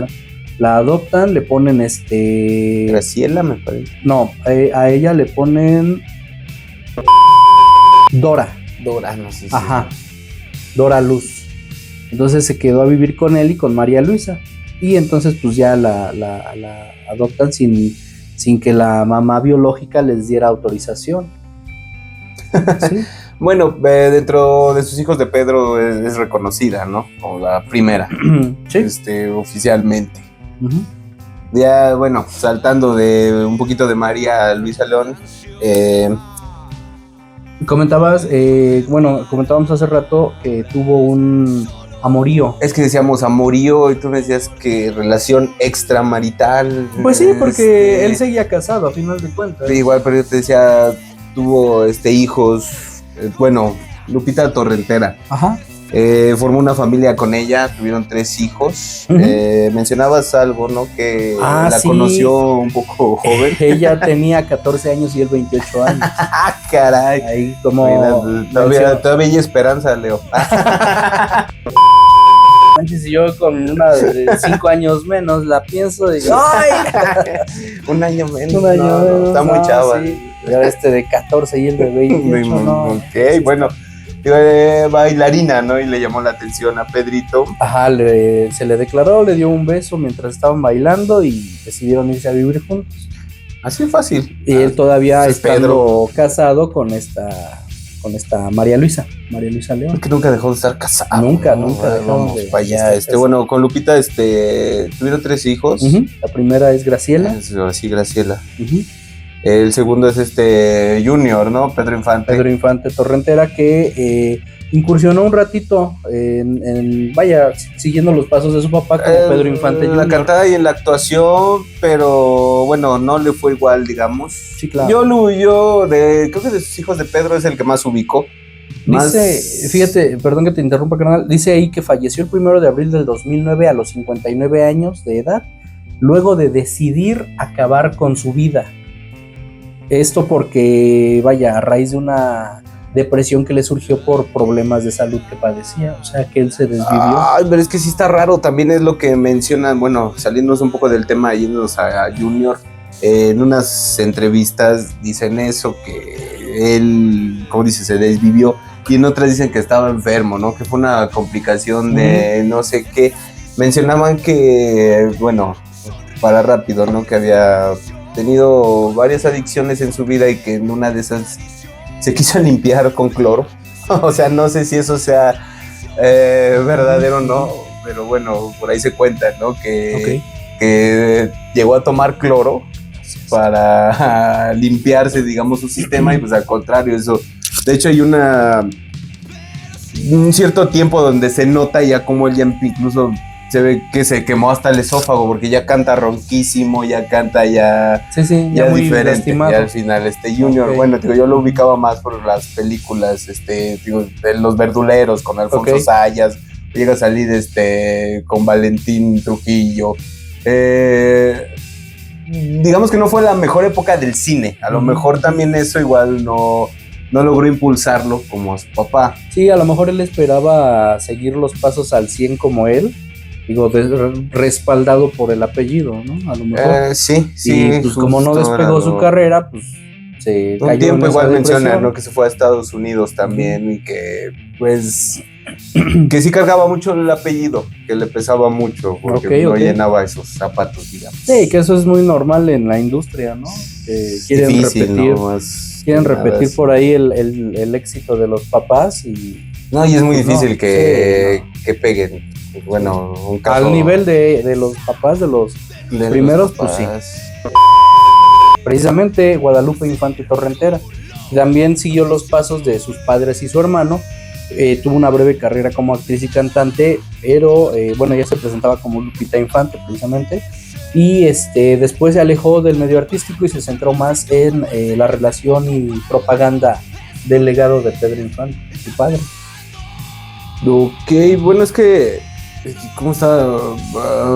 La adoptan, le ponen Graciela, me parece. No, a ella le ponen Dora, no sé. Dora Luz. Entonces se quedó a vivir con él y con María Luisa. Y entonces pues ya la adoptan sin que la mamá biológica les diera autorización. ¿Sí? Bueno, dentro de sus hijos de Pedro es reconocida, ¿no? Como la primera, Sí. Oficialmente. Uh-huh. Ya, bueno, saltando de un poquito de María Luisa León, Comentábamos hace rato que tuvo un amorío. es que decíamos amorío y tú me decías que relación extramarital. Pues sí, porque él seguía casado a final de cuentas. Sí, igual, pero yo te decía, tuvo hijos, Lupita Torrentera. Ajá. Formó una familia con ella, tuvieron 3 hijos. Uh-huh. Mencionabas algo, ¿no? Que la sí. conoció un poco joven. Ella tenía 14 años y él 28 años. ¡Ah, caray! Ahí como... Mira, todavía hay esperanza, Leo. Manches, y yo con una de 5 años menos la pienso y digo, ¡ay! Un año menos. Un año menos. Está muy chava. Sí. Y ahora de 14 y el de 28, no. Ok, bueno. Bailarina, ¿no? Y le llamó la atención a Pedrito. Ajá, se le declaró, le dio un beso mientras estaban bailando y decidieron irse a vivir juntos. Así fácil. Y él todavía Pedro. casado con esta María Luisa León. Porque nunca dejó de estar casado. Nunca ¿no? dejó Vamos de para allá. estar Con Lupita, tuvieron 3 hijos. Uh-huh. La primera es Graciela. Sí, Graciela. Uh-huh. El segundo es Junior, ¿no? Pedro Infante Torrentera, que incursionó un ratito siguiendo los pasos de su papá como Pedro Infante Junior. En la cantada y en la actuación, pero bueno, no le fue igual, digamos. Sí, claro. Creo que de sus hijos de Pedro es el que más ubicó. Dice, fíjate, perdón que te interrumpa, carnal, dice ahí que falleció el 1 de abril del 2009 a los 59 años de edad, luego de decidir acabar con su vida. Esto porque, a raíz de una depresión que le surgió por problemas de salud que padecía, o sea que él se desvivió. Ay, pero es que sí está raro, también es lo que mencionan, saliéndonos un poco del tema, yéndonos a Junior, en unas entrevistas dicen eso, que él, como dice, se desvivió, y en otras dicen que estaba enfermo, ¿no? Que fue una complicación de no sé qué. Mencionaban que, para rápido, ¿no? Que había tenido varias adicciones en su vida y que en una de esas se quiso limpiar con cloro. O sea, no sé si eso sea verdadero o no, pero por ahí se cuenta, ¿no? Que llegó a tomar cloro para limpiarse, digamos, su sistema, y pues al contrario, eso. De hecho, hay un cierto tiempo donde se nota ya como él ya incluso se ve que se quemó hasta el esófago, porque ya canta ronquísimo, ya canta ya muy diferente. lastimado. Y al final Junior, yo lo ubicaba más por las películas, de Los Verduleros con Alfonso Sayas, llega a salir con Valentín Trujillo. Digamos que no fue la mejor época del cine, a lo mejor también eso igual no logró impulsarlo como a su papá. Sí, a lo mejor él esperaba seguir los pasos al 100 como él, respaldado por el apellido, ¿no? A lo mejor. Sí. Y pues como no despegó su carrera, pues se cayó. Un tiempo en igual depresión. menciona, ¿no? Que se fue a Estados Unidos también y que, pues, que sí cargaba mucho el apellido, que le pesaba mucho, porque no llenaba esos zapatos, digamos. Sí, que eso es muy normal en la industria, ¿no? Quieren difícil, repetir, ¿no? quieren repetir por ahí el éxito de los papás y... No, y es muy difícil que peguen. Un caso... Al nivel de los papás, de los primeros, pues sí. Precisamente Guadalupe Infante Torrentera también siguió los pasos de sus padres y su hermano. Tuvo una breve carrera como actriz y cantante, pero ella se presentaba como Lupita Infante precisamente, y después se alejó del medio artístico y se centró más en la relación y propaganda del legado de Pedro Infante, su padre. Ok, es que ¿cómo está?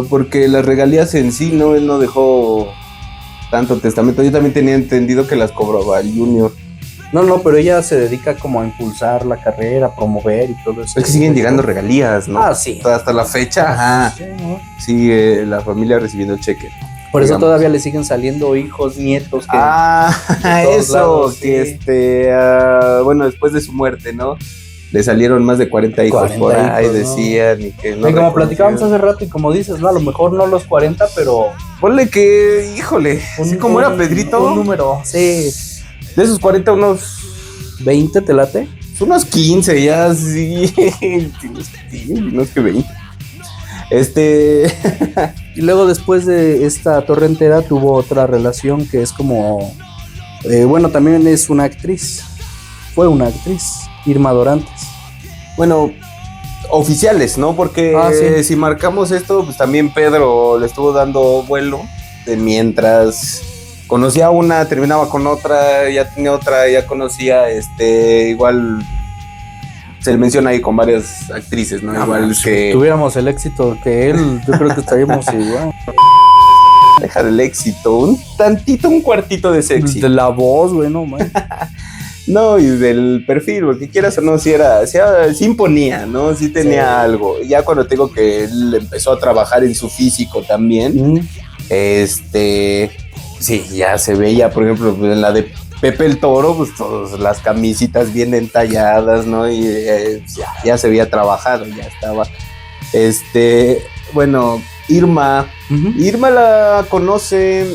Porque las regalías en sí, ¿no? Él no dejó tanto testamento. Yo también tenía entendido que las cobraba el Junior. No, pero ella se dedica como a impulsar la carrera, a promover y todo eso. Es que siguen llegando regalías, ¿no? Sí. Hasta la fecha, ajá. Sí, ¿no? Sigue la familia recibiendo cheque. Por eso todavía le siguen saliendo hijos, nietos. Eso, lados, que sí. después de su muerte, ¿no? le salieron más de 40 hijos 40 por ahí, hijos, ¿no? decían, y que no Y como reconocían. platicábamos hace rato y como dices, no, a lo mejor no los 40, pero Ponle que, híjole, así como era Pedrito, un número, sí, de esos 40 unos 20, ¿te late? unos 15 ya, sí, no es que 20. Y luego después de esta torrentera tuvo otra relación que es como, bueno, también es una actriz, fue una actriz, Irma Dorantes. Bueno, oficiales, ¿no? Porque Sí. si marcamos esto, pues también Pedro le estuvo dando vuelo mientras conocía a una, terminaba con otra, ya tenía otra, ya conocía, igual se le menciona ahí con varias actrices, ¿no? Igual Si que tuviéramos el éxito que él, yo creo que estaríamos igual. deja del éxito, un cuartito de sexy. De la voz, güey, no man. No, y del perfil, porque quieras o no, sí imponía, ¿no? Sí tenía algo. Ya cuando tengo que él empezó a trabajar en su físico también, sí, ya se veía, por ejemplo, en la de Pepe el Toro, pues todas las camisitas bien entalladas, ¿no? Y ya se veía trabajado, ya estaba. Bueno, Irma la conocen.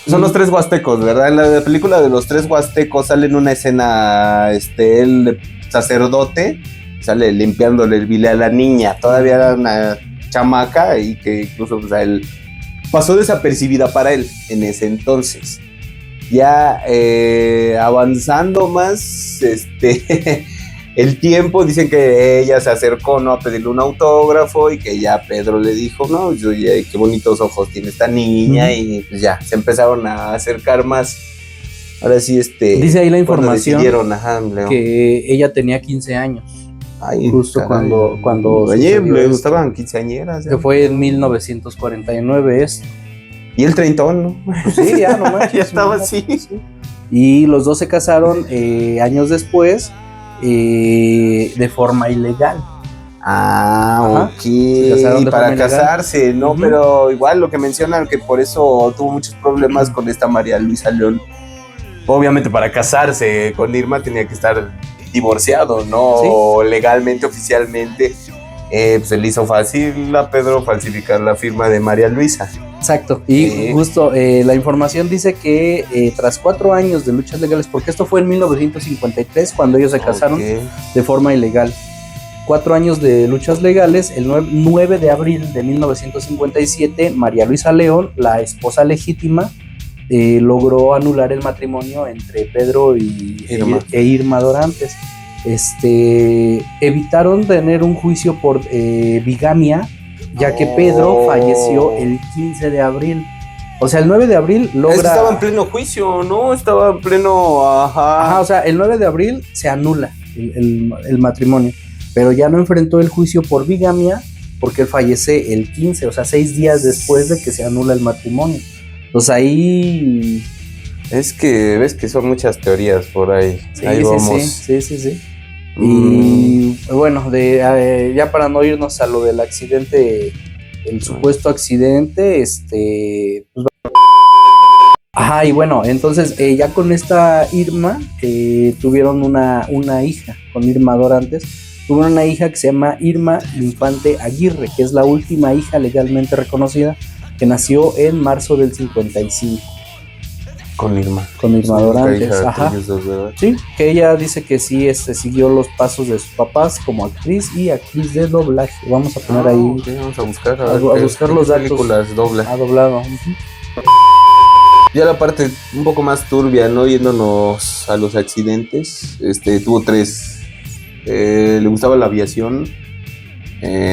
Son los tres huastecos, ¿verdad? En la película de los tres huastecos sale en una escena, el sacerdote sale limpiándole el bile a la niña. Todavía era una chamaca y que incluso pues, a él pasó desapercibida para él en ese entonces. Ya avanzando más, el tiempo, dicen que ella se acercó, ¿no? A pedirle un autógrafo y que ya Pedro le dijo, no, oye, qué bonitos ojos tiene esta niña, y pues ya, se empezaron a acercar más. Ahora sí, dice ahí la información decidieron, Leo, que ella tenía 15 años. Ay, justo caray. cuando Oye, sucedió le esto. gustaban quinceañeras. Que fue en 1949 esto. Y el treintón, ¿no? Pues sí, ya nomás. Ya estaba así. Y los dos se casaron años después de forma ilegal. Ah, ok. casaron de Para forma ilegal. casarse, ¿no? Ujú. Pero igual lo que mencionan que por eso tuvo muchos problemas con esta María Luisa León. Obviamente para casarse con Irma tenía que estar divorciado, ¿no? Sí. Legalmente, oficialmente. Pues se le hizo fácil a Pedro falsificar la firma de María Luisa. Exacto. Y justo la información dice que tras 4 años de luchas legales, porque esto fue en 1953 cuando ellos se casaron de forma ilegal. 4 años de luchas legales, el 9 de abril de 1957, María Luisa León, la esposa legítima, logró anular el matrimonio entre Pedro e Irma Dorantes. Evitaron tener un juicio por bigamia, ya que Pedro falleció el 15 de abril. O sea, el 9 de abril logra... Es que estaba en pleno juicio, ¿no? Estaba en pleno... Ajá, o sea, el 9 de abril se anula el matrimonio, pero ya no enfrentó el juicio por bigamia porque él fallece el 15, o sea, 6 días después de que se anula el matrimonio. Entonces ahí... Es que ves que son muchas teorías por ahí. Sí, ahí vamos. Sí. Y bueno, ya para no irnos a lo del accidente, el supuesto accidente, pues, ajá, y bueno, entonces ya con esta Irma tuvieron una hija, con Irma Dorantes, tuvieron una hija que se llama Irma Infante Aguirre, que es la última hija legalmente reconocida, que nació en marzo del 55. Con Irma Dorantes, ajá. Dos, Sí, que ella dice que sí siguió los pasos de sus papás como actriz y actriz de doblaje. Vamos a poner ahí. Okay, vamos a buscar a buscar los datos. Películas dobla. Ha doblado. Ya la parte un poco más turbia, ¿no? Yéndonos a los accidentes. Tuvo 3. Le gustaba la aviación.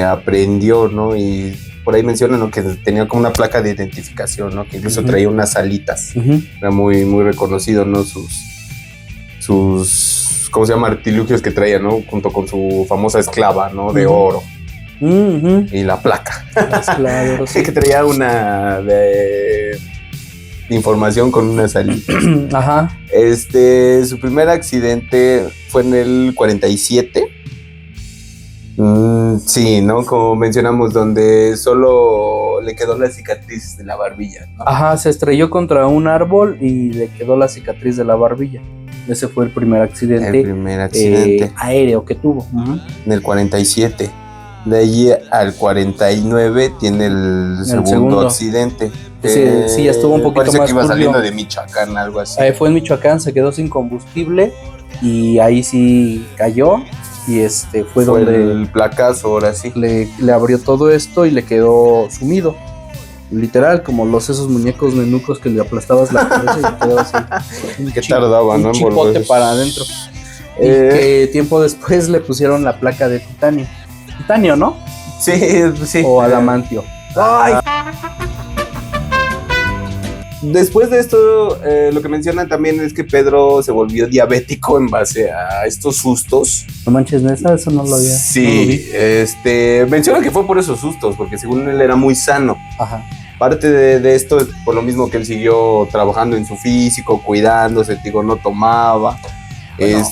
Aprendió, ¿no? Y por ahí mencionan, ¿no? Que tenía como una placa de identificación, ¿no? Que incluso traía unas alitas. Era muy, muy reconocido, ¿no? Sus ¿cómo se llama? Artilugios que traía, ¿no? Junto con su famosa esclava, ¿no? De oro. Y la placa. Claro, sí. Que traía una de información con unas alitas. Ajá. Su primer accidente fue en el 47. Sí, ¿no? Como mencionamos, donde solo le quedó la cicatriz de la barbilla, ¿no? Ajá, se estrelló contra un árbol y le quedó la cicatriz de la barbilla. Ese fue el primer accidente, aéreo que tuvo. En el 47. De allí al 49 tiene el segundo accidente. Sí, ya estuvo un poquito parece más que iba turbio. saliendo de Michoacán, algo así. Fue en Michoacán, se quedó sin combustible y ahí sí cayó y fue donde el placazo, ahora sí. Le abrió todo esto y le quedó sumido. Literal, como esos muñecos nenucos que le aplastabas la cabeza y le quedaba así. Que tardaba, ¿no? Un chipote para adentro. Y que tiempo después le pusieron la placa de titanio. Titanio, ¿no? Sí. O adamantio. ¡Ay! Después de esto, lo que mencionan también es que Pedro se volvió diabético en base a estos sustos. No manches, ¿neta? Eso no lo había. Sí, menciona que fue por esos sustos, porque según él era muy sano. Ajá. Parte de esto es por lo mismo que él siguió trabajando en su físico, cuidándose, digo, no tomaba. Bueno,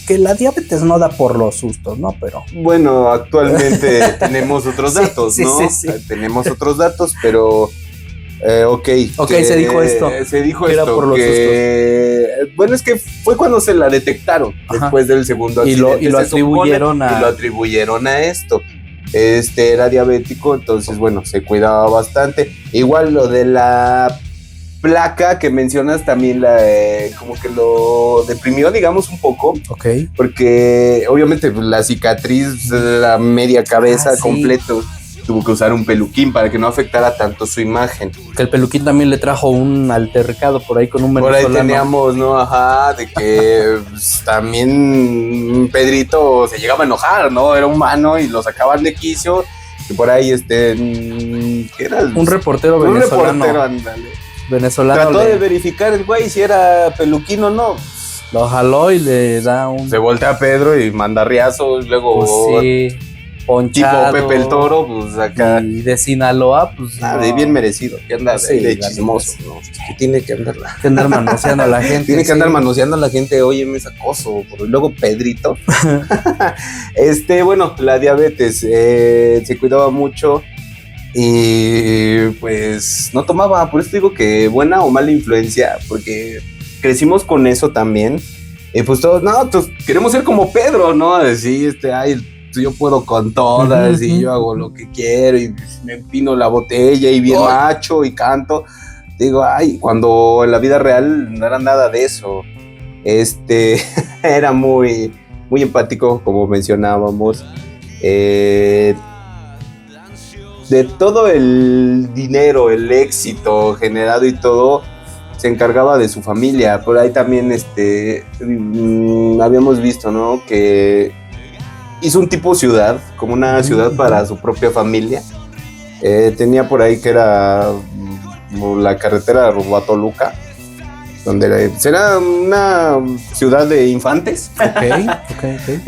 que la diabetes no da por los sustos, ¿no? Pero bueno, actualmente tenemos otros datos, ¿no? Sí. Tenemos otros datos, pero ok, se dijo esto. Se dijo que esto. Era por los sustos. Bueno, es que fue cuando se la detectaron. Ajá. Después del segundo accidente. Y lo atribuyeron a esto. Era diabético, entonces, bueno, se cuidaba bastante. Igual lo de la placa que mencionas también como que lo deprimió, digamos, un poco. Ok. Porque obviamente la cicatriz de la media cabeza completo. Tuvo que usar un peluquín para que no afectara tanto su imagen. Que el peluquín también le trajo un altercado por ahí con un venezolano. Por ahí teníamos, ¿no? Ajá, de que pues, también Pedrito se llegaba a enojar, ¿no? Era humano y lo sacaban de quicio. Y por ahí, ¿qué era? Un reportero venezolano. Un reportero, ándale. Venezolano. Trató de verificar el güey si era peluquín o no. Lo jaló y le da un... Se voltea a Pedro y manda riazos, luego... Pues sí. Ponchado, tipo Pepe el Toro, pues acá. Y de Sinaloa, pues. De bien merecido. Que anda de chismoso, ¿no? Que tiene que andar manoseando a la gente. Tiene que andar manoseando a la gente. Oye, me es acoso. Y luego Pedrito. Bueno, la diabetes. Se cuidaba mucho. Y pues no tomaba. Por eso digo que buena o mala influencia. Porque crecimos con eso también. Y pues todos, no, pues queremos ser como Pedro, ¿no? Decir, yo puedo con todas y yo hago lo que quiero y me empino la botella y bien macho y canto. Digo, cuando en la vida real no era nada de eso. Era muy, muy empático, como mencionábamos. De todo el dinero, el éxito generado y todo, se encargaba de su familia. Por ahí también habíamos visto, ¿no? Que hizo un tipo ciudad, como una ciudad para su propia familia. Tenía por ahí que era la carretera rumbo a Toluca, donde era una ciudad de infantes. Ok.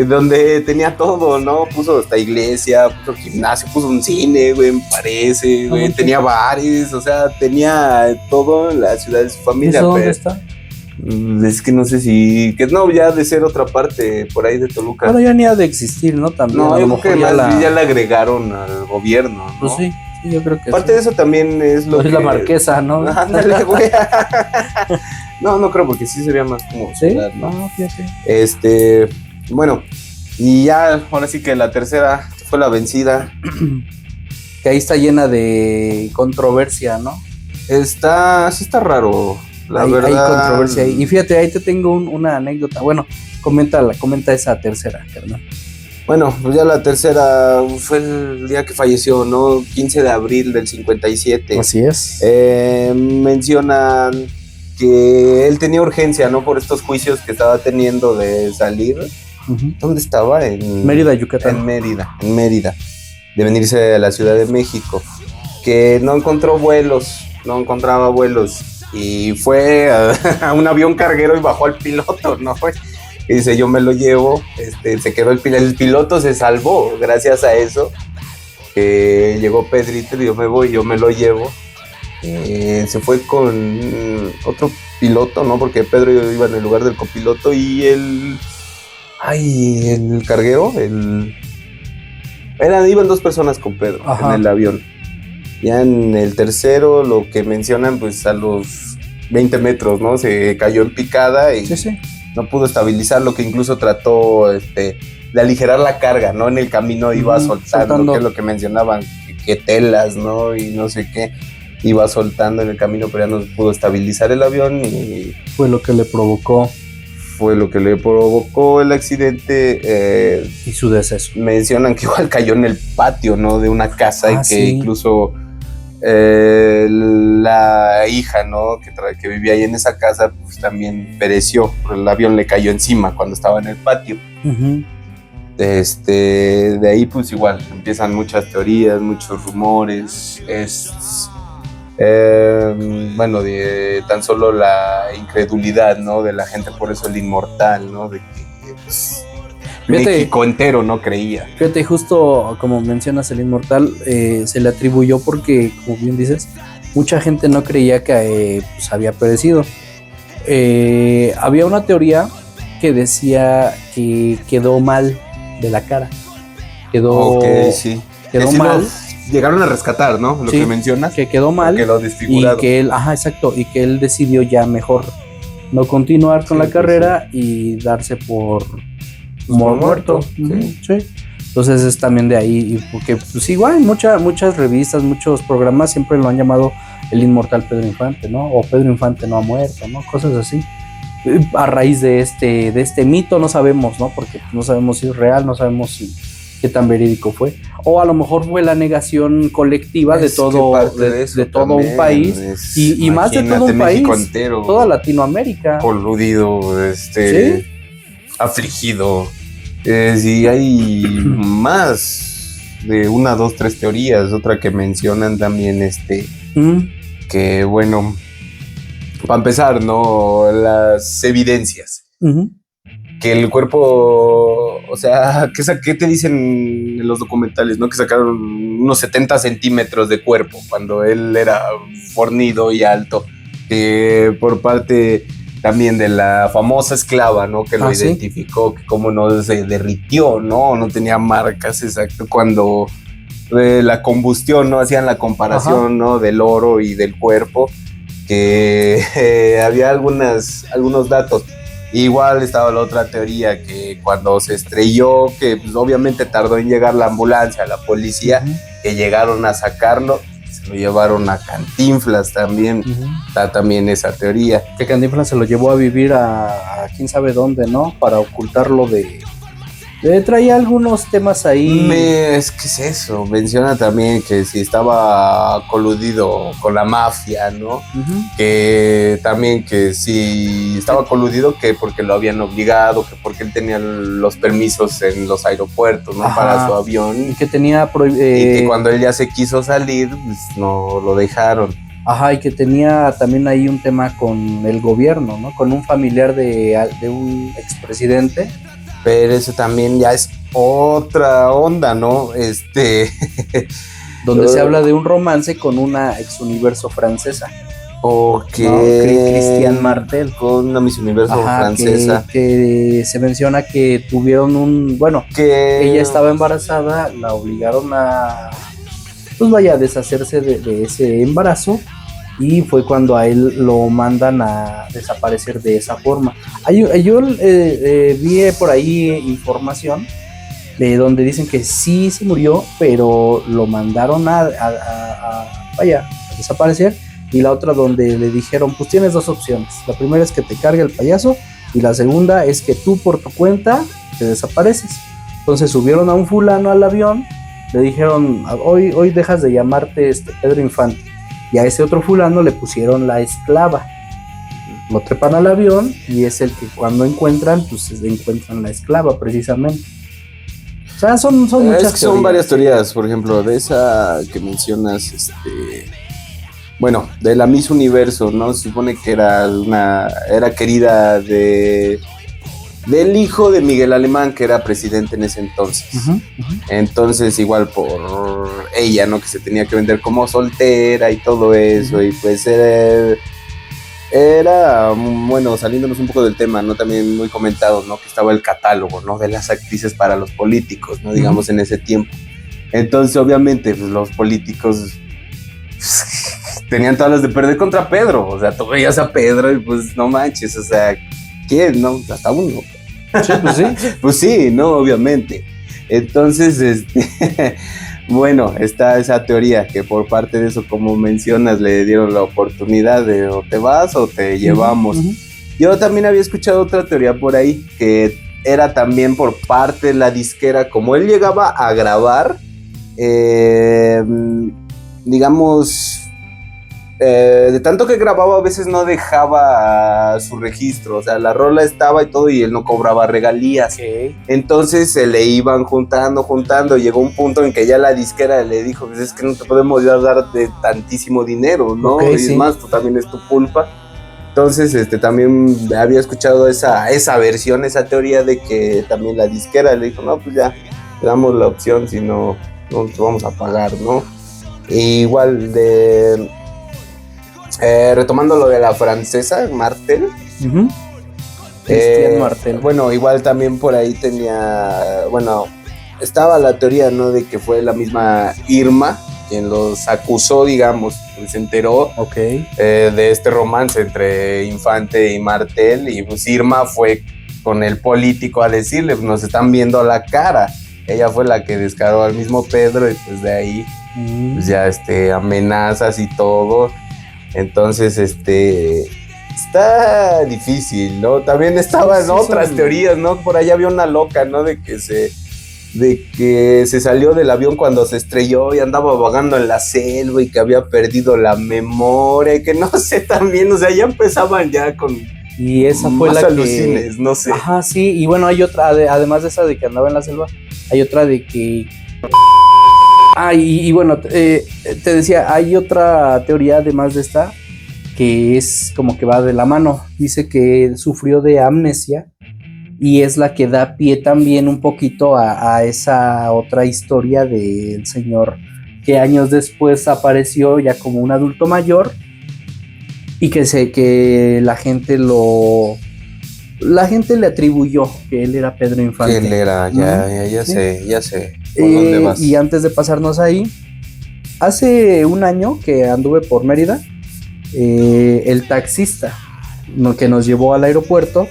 Donde tenía todo, ¿no? Puso hasta iglesia, puso gimnasio, puso un cine, güey, me parece, güey. Tenía bares, o sea, tenía todo en la ciudad de su familia. ¿Eso dónde está? Es que no sé si... Que no, ya de ser otra parte por ahí de Toluca. Bueno, ya ni ha de existir, ¿no? También. No, yo creo que ya la agregaron al gobierno, ¿no? Pues sí, yo creo que parte de eso también es lo que... es la Marquesa, ¿no? Ándale, güey. No creo, porque sí sería más como ciudad, ¿no? No, fíjate. Bueno, y ya, ahora sí que la tercera fue la vencida. Que ahí está llena de controversia, ¿no? Sí está raro. La verdad. Hay controversia ahí. Y fíjate, ahí te tengo una anécdota. Bueno, comenta esa tercera, carnal. Bueno, pues ya la tercera fue el día que falleció, ¿no? 15 de abril del 57. Así es. Mencionan que él tenía urgencia, ¿no? Por estos juicios que estaba teniendo de salir. Uh-huh. ¿Dónde estaba? En Mérida, Yucatán. En Mérida. De venirse a la Ciudad de México. Que no encontraba vuelos. Y fue a un avión carguero y bajó al piloto, ¿no? Y dice, yo me lo llevo. Se quedó el piloto, se salvó gracias a eso. Llegó Pedrito y yo me voy, yo me lo llevo. Se fue con otro piloto, ¿no? Porque Pedro iba en el lugar del copiloto y el carguero, iban dos personas con Pedro. Ajá. En el avión. Ya en el tercero, lo que mencionan, pues a los 20 metros, ¿no? Se cayó en picada y Sí. no pudo estabilizarlo, que incluso trató de aligerar la carga, ¿no? En el camino iba soltando, que es lo que mencionaban, que telas, ¿no? Y no sé qué, iba soltando en el camino, pero ya no pudo estabilizar el avión y Fue lo que le provocó el accidente. y su deceso. Mencionan que igual cayó en el patio, ¿no? De una casa y que sí. incluso la hija, ¿no? Que vivía ahí en esa casa, pues también pereció. El avión le cayó encima cuando estaba en el patio. Uh-huh. De ahí pues igual empiezan muchas teorías, muchos rumores. Bueno, de tan solo la incredulidad, ¿no? De la gente, por eso el inmortal, ¿no? De que pues, México entero no creía. Fíjate, justo como mencionas el inmortal, se le atribuyó porque, como bien dices, mucha gente no creía que pues, había perecido. Había una teoría que decía que quedó mal de la cara. Quedó mal. Llegaron a rescatar, ¿no? Lo que mencionas. Que quedó mal. Quedó desfigurado. Y que él, exacto. Y que él decidió ya mejor no continuar con la carrera y darse por muerto. Sí. Entonces es también de ahí. Y porque, pues igual, muchas revistas, muchos programas siempre lo han llamado el inmortal Pedro Infante, ¿no? O Pedro Infante no ha muerto, ¿no? Cosas así. A raíz de este mito, no sabemos, ¿no? Porque no sabemos si es real, no sabemos qué tan verídico fue. O a lo mejor fue la negación colectiva de todo un país y más de todo un país, entero, toda Latinoamérica. Coludido, ¿Sí? Afligido. Sí, hay más de 1, 2, 3 teorías. Otra que mencionan también, que bueno, para empezar, ¿no? Las evidencias. Que el cuerpo, o sea, ¿qué te dicen en los documentales, no? Que sacaron unos 70 centímetros de cuerpo cuando él era fornido y alto, por parte también de la famosa esclava, ¿no? Que lo identificó, que cómo no se derritió, ¿no? No tenía marcas, exacto, cuando la combustión, ¿no? Hacían la comparación, ¿no? Del oro y del cuerpo, que había algunos datos. Igual estaba la otra teoría que cuando se estrelló, que pues obviamente tardó en llegar la ambulancia, la policía, que llegaron a sacarlo, se lo llevaron a Cantinflas también, está también esa teoría. Que Cantinflas se lo llevó a vivir a quién sabe dónde, ¿no? Para ocultarlo traía algunos temas ahí. Es que es eso, menciona también que si estaba coludido con la mafia, ¿no? Que también que si estaba coludido, que porque lo habían obligado, que porque él tenía los permisos en los aeropuertos, ¿no? Para su avión. Y que tenía y que cuando él ya se quiso salir, pues no lo dejaron. Y que tenía también ahí un tema con el gobierno, ¿no? Con un familiar de un expresidente. Pero eso también ya es otra onda, ¿no? Donde se habla de un romance con una ex universo francesa. Okay. ¿No? Christian Martel. Con una Miss Universo francesa. Que se menciona que tuvieron ella estaba embarazada, la obligaron a deshacerse de ese embarazo. Y fue cuando a él lo mandan a desaparecer de esa forma. Yo vi por ahí información de donde dicen que sí se murió, pero lo mandaron a desaparecer. Y la otra donde le dijeron, pues tienes 2 opciones. La primera es que te cargue el payaso y la segunda es que tú por tu cuenta te desapareces. Entonces subieron a un fulano al avión, le dijeron, hoy dejas de llamarte Pedro Infante. Y a ese otro fulano le pusieron la esclava. Lo trepan al avión y es el que cuando encuentran, pues encuentran la esclava precisamente. O sea, son muchas teorías. Son varias teorías, por ejemplo, de esa que mencionas, de la Miss Universo, ¿no? Se supone que era querida del hijo de Miguel Alemán, que era presidente en ese entonces. Entonces, igual por ella, ¿no? Que se tenía que vender como soltera y todo eso. Y pues era, bueno, saliéndonos un poco del tema, ¿no? También muy comentado, ¿no? Que estaba el catálogo, ¿no? De las actrices para los políticos, ¿no? Digamos, en ese tiempo. Entonces, obviamente, pues, los políticos tenían todas las de perder contra Pedro. O sea, tú veías a Pedro y pues no manches, o sea, ¿quién? No, hasta uno. Sí, pues sí. Pues sí, no, obviamente. Entonces, bueno, está esa teoría que por parte de eso, como mencionas, le dieron la oportunidad de o te vas o te llevamos. Uh-huh. Yo también había escuchado otra teoría por ahí, que era también por parte de la disquera, como él llegaba a grabar, digamos, de tanto que grababa a veces no dejaba su registro, o sea, la rola estaba y todo y él no cobraba regalías. Okay. Entonces se le iban juntando, llegó un punto en que ya la disquera le dijo, pues es que no te podemos ya dar de tantísimo dinero, ¿no? Okay, y sí. es más, tú también es tu culpa. Entonces, también había escuchado esa versión, esa teoría de que también la disquera le dijo, no, pues ya, te damos la opción, si no te vamos a pagar, ¿no? E igual retomando lo de la francesa, Martel. Uh-huh. Christian Martel. Bueno, igual también por ahí estaba la teoría, ¿no? De que fue la misma Irma quien los acusó, digamos, pues se enteró de este romance entre Infante y Martel, y pues Irma fue con el político a decirle, pues, nos están viendo la cara. Ella fue la que descaró al mismo Pedro y pues de ahí pues ya amenazas y todo. Entonces está difícil, ¿no? También estaban otras teorías, ¿no? Por ahí había una loca, ¿no? De que se salió del avión cuando se estrelló y andaba vagando en la selva y que había perdido la memoria y que no sé también, o sea, ya empezaban ya con y esa fue más la alucines, no sé. Ajá, sí, y bueno, hay otra, además de esa de que andaba en la selva, hay otra de que y bueno, te decía, hay otra teoría además de esta que es como que va de la mano. Dice que sufrió de amnesia y es la que da pie también un poquito a esa otra historia del señor que años después apareció ya como un adulto mayor y que la gente le atribuyó que él era Pedro Infante. Que él era, ya sé. ¿Por dónde vas? Y antes de pasarnos ahí, hace un año que anduve por Mérida, el taxista que nos llevó al aeropuerto,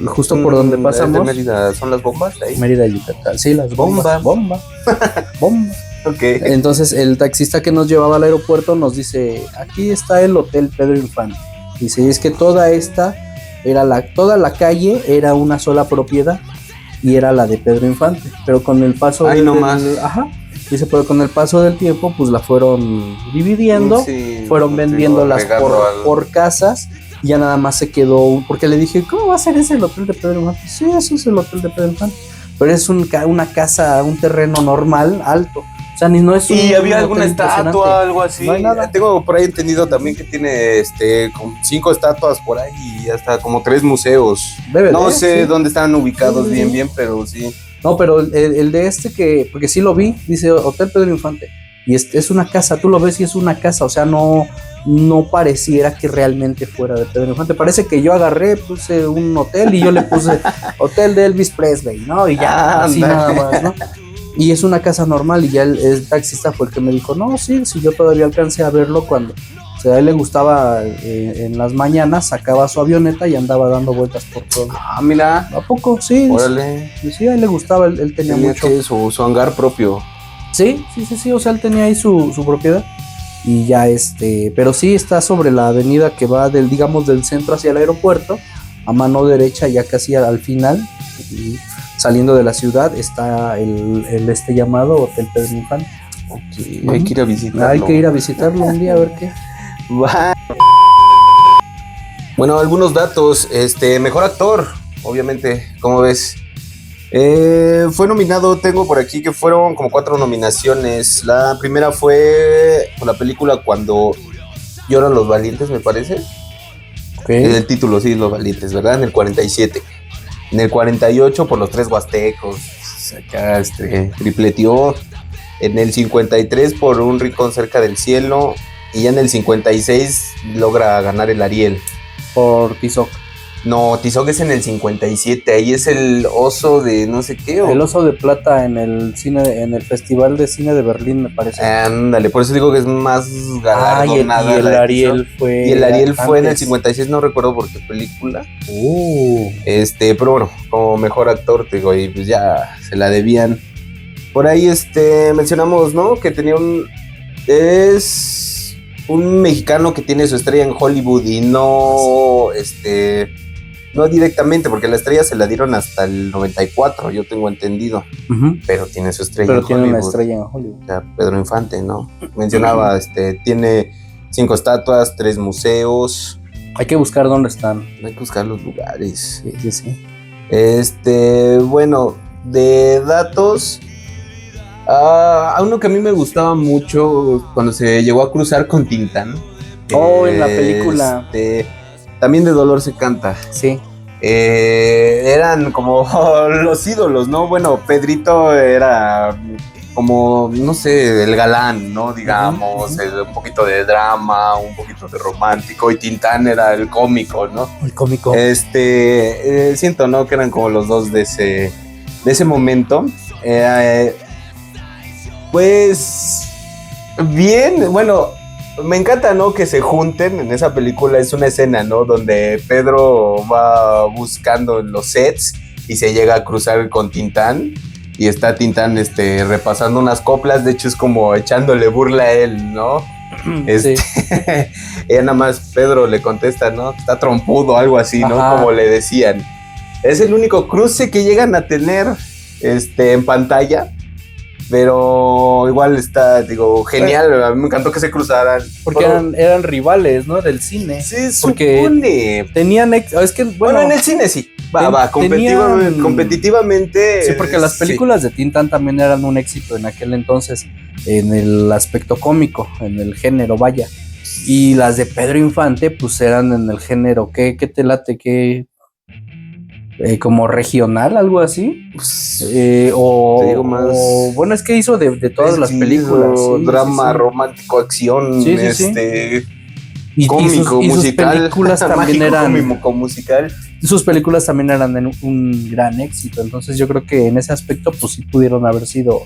justo por donde pasamos. ¿De Mérida son las bombas de ahí? Mérida, Yucatán, sí, las bombas. Bomba. Okay. Entonces el taxista que nos llevaba al aeropuerto nos dice, aquí está el Hotel Pedro Infante. Dice, y es que toda la calle era una sola propiedad y era la de Pedro Infante, pero con el paso dice, pero con el paso del tiempo pues la fueron dividiendo, fueron vendiéndolas por casas y ya nada más se quedó, porque le dije, ¿cómo va a ser ese el Hotel de Pedro Infante? Sí, eso es el Hotel de Pedro Infante, pero es una casa, un terreno normal, alto. O sea, no es ¿Y había alguna estatua, algo así? No hay nada. Tengo por ahí entendido también que tiene como 5 estatuas por ahí y hasta como 3 museos. No sé dónde están ubicados bien, pero sí. No, pero el de porque sí lo vi, dice Hotel Pedro Infante. Y es una casa, tú lo ves y es una casa, o sea, no pareciera que realmente fuera de Pedro Infante. Parece que yo puse un hotel y yo le puse Hotel de Elvis Presley, ¿no? Y ya, así nada más, ¿no? Y es una casa normal y ya el taxista fue el que me dijo, no, sí, yo todavía alcancé a verlo cuando, o sea, a él le gustaba en las mañanas, sacaba su avioneta y andaba dando vueltas por todo. Ah, mira. ¿A poco? Sí. Órale. Sí, a él le gustaba, él tenía mucho. Su hangar propio. Sí, o sea, él tenía ahí su propiedad. Y ya pero sí está sobre la avenida que va del centro hacia el aeropuerto, a mano derecha, ya casi al final, y saliendo de la ciudad está el llamado Hotel Pedro Infante. Okay. Hay que ir a visitarlo. Hay que ir a visitarlo un día a ver qué. Bueno, algunos datos. Mejor actor, obviamente, ¿cómo ves? Fue nominado, tengo por aquí que fueron como 4 nominaciones. La primera fue por la película Cuando lloran los valientes, me parece. El título, sí, Los Valientes, ¿verdad? En el 47. En el 48 por Los Tres Huastecos. Acá tripleteó. En el 53 por Un Rincón Cerca del Cielo. Y ya en el 56 logra ganar el Ariel. Por Tizoc. No, Tizoc es en el 57, ahí es el oso de no sé qué. El oso de plata en el cine, en el Festival de Cine de Berlín, me parece. Ándale, por eso digo que es más galardonada. Y el Ariel fue. Y el Ariel fue en el antes. 56, no recuerdo por qué película. Pero bueno, como mejor actor, te digo, y pues ya se la debían. Por ahí mencionamos, ¿no? Que tenía es un mexicano que tiene su estrella en Hollywood y no, no directamente, porque la estrella se la dieron hasta el 94, yo tengo entendido. Uh-huh. Pero tiene su estrella Pero en tiene Hollywood. una estrella en Hollywood. O sea, Pedro Infante, ¿no? Mencionaba, tiene 5 estatuas, 3 museos. Hay que buscar dónde están. Hay que buscar los lugares. Sí. Bueno, de datos, a uno que a mí me gustaba mucho cuando se llegó a cruzar con Tintán. En la película. También de Dolor se canta. Sí. Eran como los ídolos, ¿no? Bueno, Pedrito era como, no sé, el galán, ¿no? Digamos, un poquito de drama, un poquito de romántico, y Tintán era el cómico, ¿no? El cómico. Siento, ¿no? Que eran como los dos de ese momento. Pues, bien, bueno, me encanta, ¿no? Que se junten en esa película. Es una escena, ¿no? Donde Pedro va buscando en los sets y se llega a cruzar con Tintán. Y está Tintán repasando unas coplas. De hecho, es como echándole burla a él, ¿no? Sí. Ella nada más, Pedro le contesta, ¿no? Está trompudo, algo así, ¿no? Ajá. Como le decían. Es el único cruce que llegan a tener en pantalla. Pero igual está, digo, genial. A mí me encantó que se cruzaran. Porque eran rivales, ¿no? Del cine. Sí, porque supone. tenían es que Bueno, en el cine sí. Competitivamente. Sí, porque las películas de Tintán también eran un éxito en aquel entonces, en el aspecto cómico, en el género, vaya. Y las de Pedro Infante, pues eran en el género, ¿qué te late? ¿Qué? Como regional, algo así. Te digo más. Bueno, es que hizo de todas las películas. Sí, drama, sí. romántico, acción, Sí. cómico, y musical. sus películas también eran. Cómico, musical. Sus películas también eran un gran éxito. Entonces yo creo que en ese aspecto, pues sí pudieron haber sido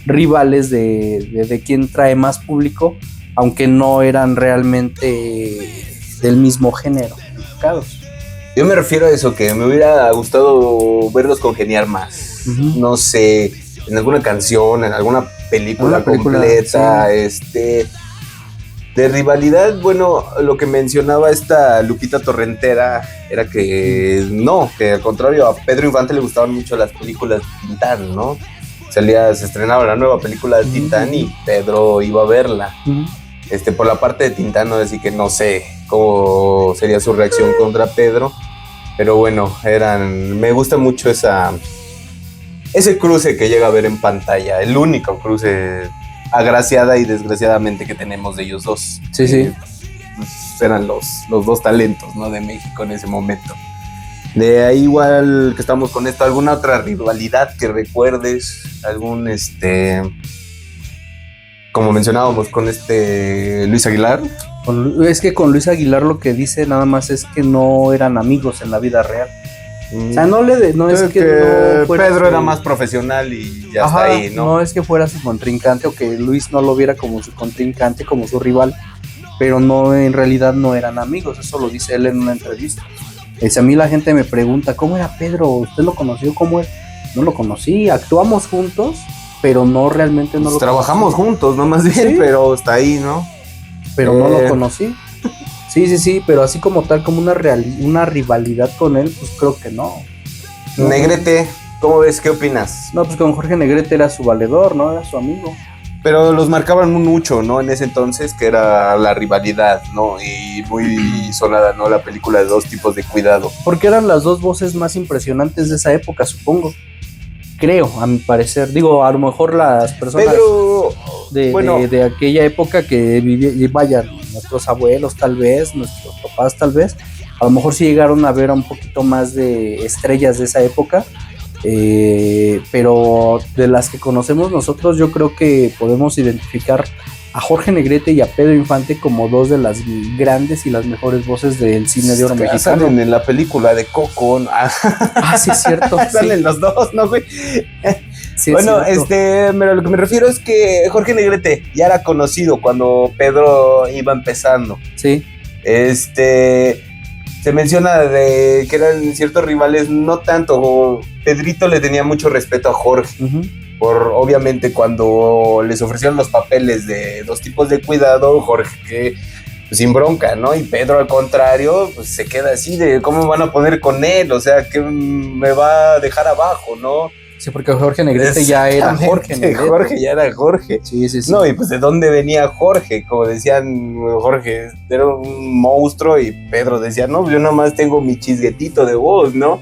rivales de quién trae más público, aunque no eran realmente del mismo género. Yo me refiero a eso, que me hubiera gustado verlos congeniar más. Uh-huh. No sé, en alguna canción, en alguna película completa, sí. De rivalidad, bueno, lo que mencionaba esta Lupita Torrentera era que no, que al contrario, a Pedro Infante le gustaban mucho las películas de Tintán, ¿no? Se estrenaba la nueva película de Tintán y Pedro iba a verla. Uh-huh. Por la parte de Tintán, ¿no? Así que no sé cómo sería su reacción contra Pedro. Pero bueno, me gusta mucho ese cruce que llega a ver en pantalla. El único cruce agraciada y desgraciadamente que tenemos de ellos dos. Sí. Pues eran los dos talentos, ¿no? De México en ese momento. De ahí igual que estamos con esto, ¿alguna otra rivalidad que recuerdes? ¿Algún como mencionábamos con Luis Aguilar? Es que con Luis Aguilar lo que dice nada más es que no eran amigos en la vida real. O sea, no es que no fuera Pedro era más profesional y ya está ahí, ¿no? No es que fuera su contrincante o que Luis no lo viera como su contrincante, como su rival, pero no, en realidad no eran amigos. Eso lo dice él en una entrevista. A mí la gente me pregunta, ¿cómo era Pedro? ¿Usted lo conoció? ¿Cómo es? No lo conocí, actuamos juntos, pero no realmente no lo trabajamos juntos, no más bien, sí. Pero está ahí, ¿no? Pero no lo conocí. Sí, pero así como tal, como una rivalidad con él, pues creo que no. Negrete, ¿cómo ves? ¿Qué opinas? No, pues con Jorge Negrete era su valedor, ¿no? Era su amigo. Pero los marcaban mucho, ¿no? En ese entonces, que era la rivalidad, ¿no? Y muy sonada, ¿no? La película de Dos tipos de cuidado. Porque eran las dos voces más impresionantes de esa época, supongo. Creo, a mi parecer. Digo, a lo mejor las personas de aquella época que vivían, vaya, nuestros abuelos tal vez, nuestros papás tal vez, a lo mejor sí llegaron a ver un poquito más de estrellas de esa época, pero de las que conocemos nosotros yo creo que podemos identificar a Jorge Negrete y a Pedro Infante como dos de las grandes y las mejores voces del cine de oro mexicano. Salen en la película de Coco. Sí, es cierto. Salen los dos, ¿no, güey? Sí, bueno, lo que me refiero es que Jorge Negrete ya era conocido cuando Pedro iba empezando. Sí. Se menciona de que eran ciertos rivales, no tanto. Pedrito le tenía mucho respeto a Jorge. Por obviamente cuando les ofrecieron los papeles de dos tipos de cuidado, Jorge pues, sin bronca, ¿no? Y Pedro al contrario, pues se queda así de cómo me van a poner con él, o sea, que me va a dejar abajo, ¿no? Sí, porque Jorge Negrete ya era Jorge Negrete. Jorge ya era Jorge. Sí. No, y pues de dónde venía Jorge, como decían, Jorge era un monstruo y Pedro decía, no, yo nomás tengo mi chisguetito de voz, ¿no?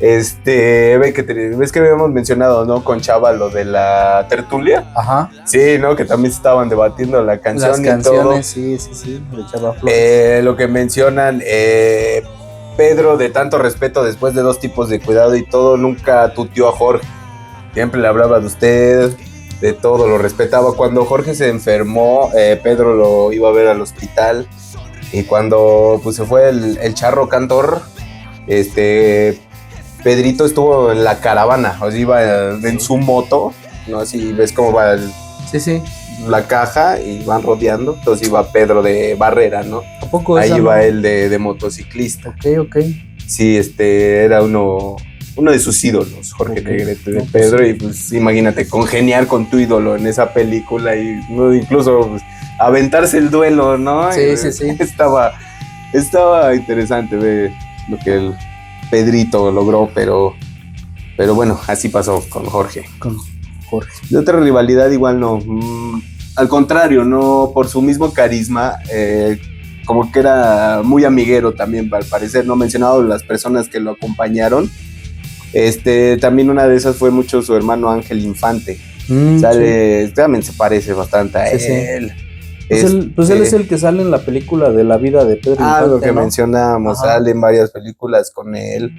Ves que habíamos mencionado, ¿no? Con Chava lo de la tertulia. Ajá. Sí, ¿no? Que también estaban debatiendo la canción. Las canciones, sí, de Chava Flores. Lo que mencionan, Pedro, de tanto respeto después de dos tipos de cuidado y todo, nunca tuteó a Jorge. Siempre le hablaba de usted, de todo, lo respetaba. Cuando Jorge se enfermó, Pedro lo iba a ver al hospital. Y cuando pues, se fue el charro cantor, Pedrito estuvo en la caravana, o sea, iba en su moto, ¿no? Así ves cómo va la caja y van rodeando. Entonces iba Pedro de barrera, ¿no? ¿A poco ahí iba él de motociclista. Ok. Sí, era uno de sus ídolos, Jorge Negrete de Pedro. Y pues imagínate, congeniar con tu ídolo en esa película y ¿no? Incluso pues, aventarse el duelo, ¿no? Sí. Estaba interesante ver lo que el Pedrito logró, pero bueno, así pasó con Jorge. De otra rivalidad igual no. Al contrario, no, por su mismo carisma, como que era muy amiguero también, al parecer, no mencionado las personas que lo acompañaron. También una de esas fue mucho su hermano Ángel Infante. También se parece bastante a él. Él es el que sale en la película de la vida de Pedro Infante, lo que ¿no? mencionábamos, sale en varias películas con él.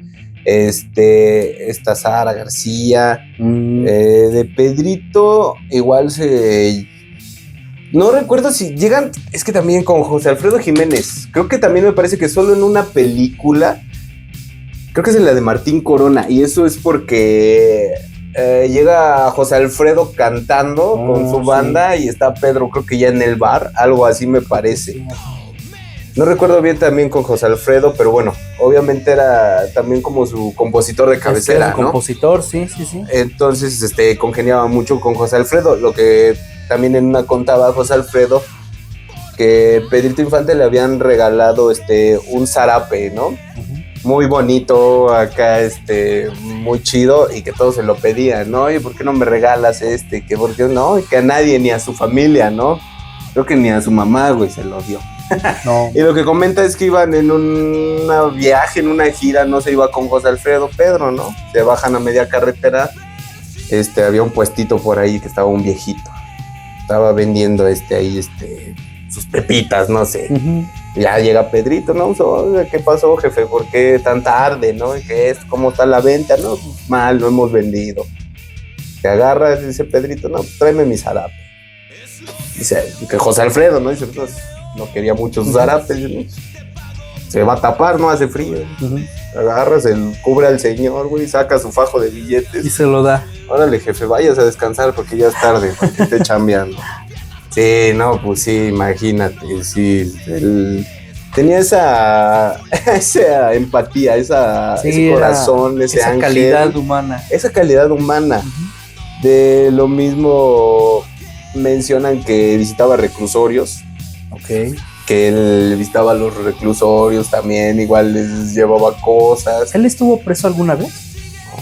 Esta Sara García. De Pedrito, igual no recuerdo si llegan, es que también con José Alfredo Jiménez. Creo que también me parece que solo en una película, creo que es en la de Martín Corona, y eso es porque llega José Alfredo cantando con su banda y está Pedro, creo que ya en el bar, algo así me parece. No recuerdo bien también con José Alfredo, pero bueno, obviamente era también como su compositor de cabecera, ¿no? Compositor, sí. Entonces, congeniaba mucho con José Alfredo, lo que también en una contaba José Alfredo, que Pedrito Infante le habían regalado un zarape, ¿no? Muy bonito acá, muy chido, y que todos se lo pedían, ¿no? ¿Y por qué no me regalas que por qué no? Y que a nadie, ni a su familia, ¿no? Creo que ni a su mamá, güey, se lo dio. No. Y lo que comenta es que iban en un viaje, en una gira, no se iba con José Alfredo, Pedro, ¿no? Se bajan a media carretera, había un puestito por ahí que estaba un viejito. Estaba vendiendo ahí sus pepitas, no sé. Ya llega Pedrito, ¿no? ¿Qué pasó, jefe? ¿Por qué tan tarde, no? ¿Cómo está la venta? No, mal, no hemos vendido. Se agarra, dice Pedrito, no, tráeme mi zarape. Dice que José Alfredo, ¿no? Dice, no quería muchos zarapes, ¿no? Se va a tapar, no hace frío. Agarra, se cubre al señor, güey, saca su fajo de billetes. Y se lo da. Órale, jefe, vayas a descansar porque ya es tarde, porque esté chambeando. Sí, no, pues sí, imagínate, sí. Tenía esa empatía, ese corazón, ese ángel. Esa calidad humana. Esa calidad humana. De lo mismo mencionan que visitaba reclusorios. Ok. Que él visitaba los reclusorios también, igual les llevaba cosas. ¿Él estuvo preso alguna vez?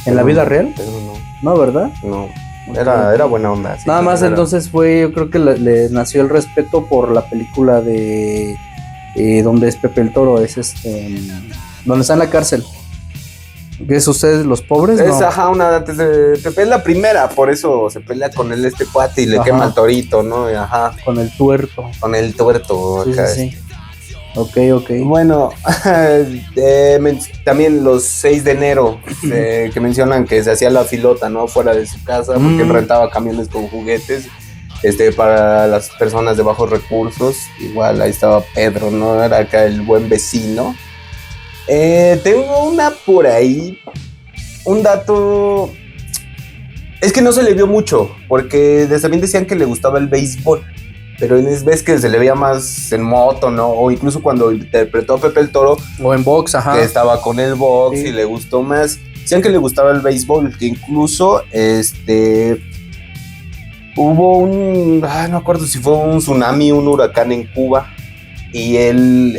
¿En la vida real? Pero no. No, ¿verdad? No. Era buena onda. Sí, nada más entonces yo creo que le nació el respeto por la película de donde es Pepe el Toro, es donde está en la cárcel. ¿Qué es Ustedes los pobres? Es una antes de Pepe, es la primera, por eso se pelea con él cuate y le quema el torito, ¿no? Con el tuerto. Con el tuerto acá. Sí. Ok. Bueno, también los 6 de enero que mencionan que se hacía la filota, ¿no? Fuera de su casa, porque rentaba camiones con juguetes. Para las personas de bajos recursos, igual ahí estaba Pedro, ¿no? Era acá el buen vecino. Tengo una por ahí, un dato, es que no se le vio mucho, porque también decían que le gustaba el béisbol, pero ves que se le veía más en moto, ¿no? O incluso cuando interpretó a Pepe el Toro, o en box, ajá, que estaba con el box, sí, y le gustó más. Decían que le gustaba el béisbol, que incluso hubo no me acuerdo si fue un tsunami, un huracán en Cuba, y él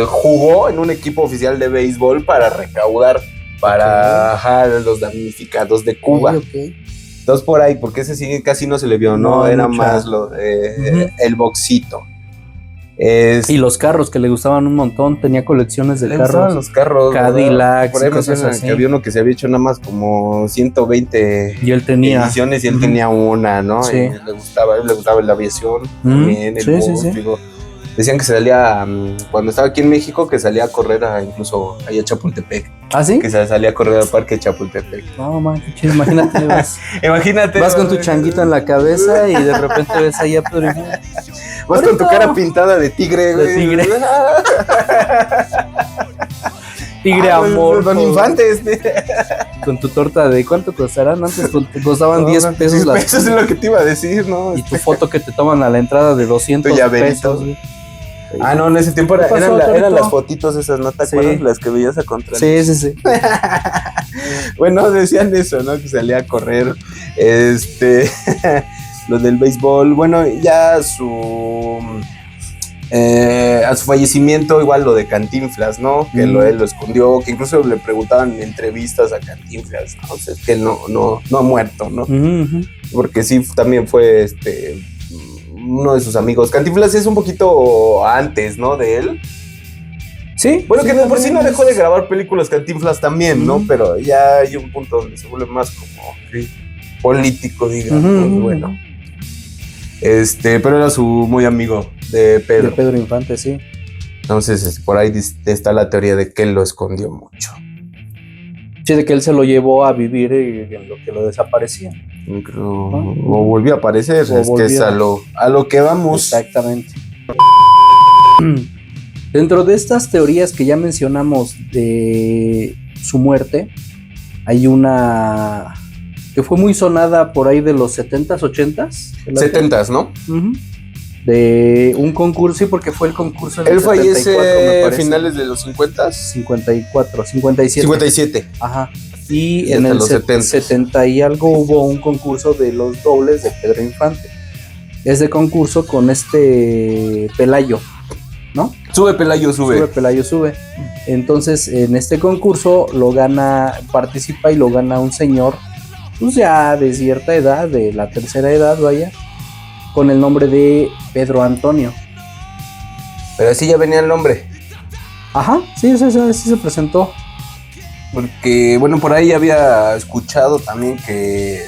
jugó en un equipo oficial de béisbol para recaudar para los damnificados de Cuba. Okay. Entonces por ahí, porque ese sí casi no se le vio, ¿no? Era más el boxito. Y los carros que le gustaban un montón, tenía colecciones de carros. Los carros, Cadillac, por ahí cosas así. Que había uno que se había hecho nada más como 120 y él tenía ediciones, y él tenía una, ¿no? Sí. Y le gustaba la aviación también, el box, digo. Decían que se salía, cuando estaba aquí en México, que salía a correr incluso allá a Chapultepec. ¿Ah, sí? Que salía a correr al parque de Chapultepec. No, man, qué chido, imagínate. Imagínate. Vas con tu changuito en la cabeza y de repente ves ahí a Pedro Infante. Vas con tu cara pintada de tigre, güey. De tigre. Tigre amor. Don Infante. Con tu torta de ¿cuánto costarán? Antes costaban 10 pesos. 10 pesos es lo que te iba a decir, ¿no? Y tu foto que te toman a la entrada de 200 pesos. No, en ese tiempo eran las fotitos esas, ¿no te acuerdas? Las que veías a contra. Sí. Bueno, decían eso, ¿no? Que salía a correr. Lo del béisbol. Bueno, ya a su fallecimiento, igual lo de Cantinflas, ¿no? Que él lo escondió, que incluso le preguntaban en entrevistas a Cantinflas, ¿no? O sea, es que él no ha muerto, ¿no? Porque sí, también fue uno de sus amigos. Cantinflas es un poquito antes, ¿no? De él. Sí. Bueno, que por sí no dejó de grabar películas Cantinflas también, ¿no? Pero ya hay un punto donde se vuelve más como político, digamos, bueno. Pero era su muy amigo de Pedro. De Pedro Infante, sí. Entonces, por ahí está la teoría de que él lo escondió mucho. Sí, de que él se lo llevó a vivir en lo que lo desaparecía. O volvió a aparecer, que es a lo que vamos. Exactamente. Dentro de estas teorías que ya mencionamos de su muerte, hay una que fue muy sonada por ahí de los 70s, 80s. 70s, ¿no? De un concurso, sí, porque fue el concurso en él el 74, fallece a finales de los 50s. 54, 57. 57. Ajá. Y en el 70 y algo hubo un concurso de los dobles de Pedro Infante. Ese concurso con Pelayo, ¿no? Sube Pelayo, sube. Sube Pelayo, sube. Entonces, en este concurso participa y lo gana un señor, pues ya de cierta edad, de la tercera edad, vaya, con el nombre de Pedro Antonio. Pero así ya venía el nombre. Ajá, sí se presentó. Porque, bueno, por ahí había escuchado también que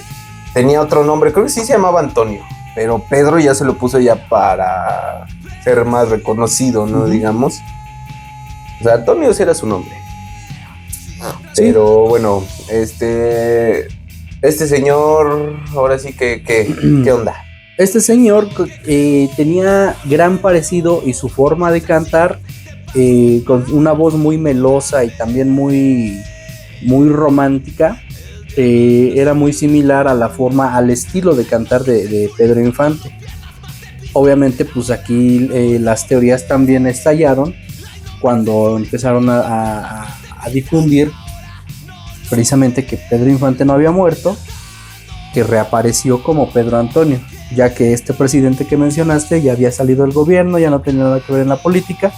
tenía otro nombre, creo que sí se llamaba Antonio, pero Pedro ya se lo puso ya para ser más reconocido, ¿no? Digamos. O sea, Antonio sí era su nombre. ¿Sí? Pero bueno, este señor, ahora sí que, ¿qué onda? Este señor tenía gran parecido y su forma de cantar, con una voz muy melosa y también muy romántica, era muy similar al estilo de cantar de Pedro Infante. Obviamente, pues aquí las teorías también estallaron cuando empezaron a difundir precisamente que Pedro Infante no había muerto, que reapareció como Pedro Antonio, ya que este presidente que mencionaste ya había salido del gobierno, ya no tenía nada que ver en la política,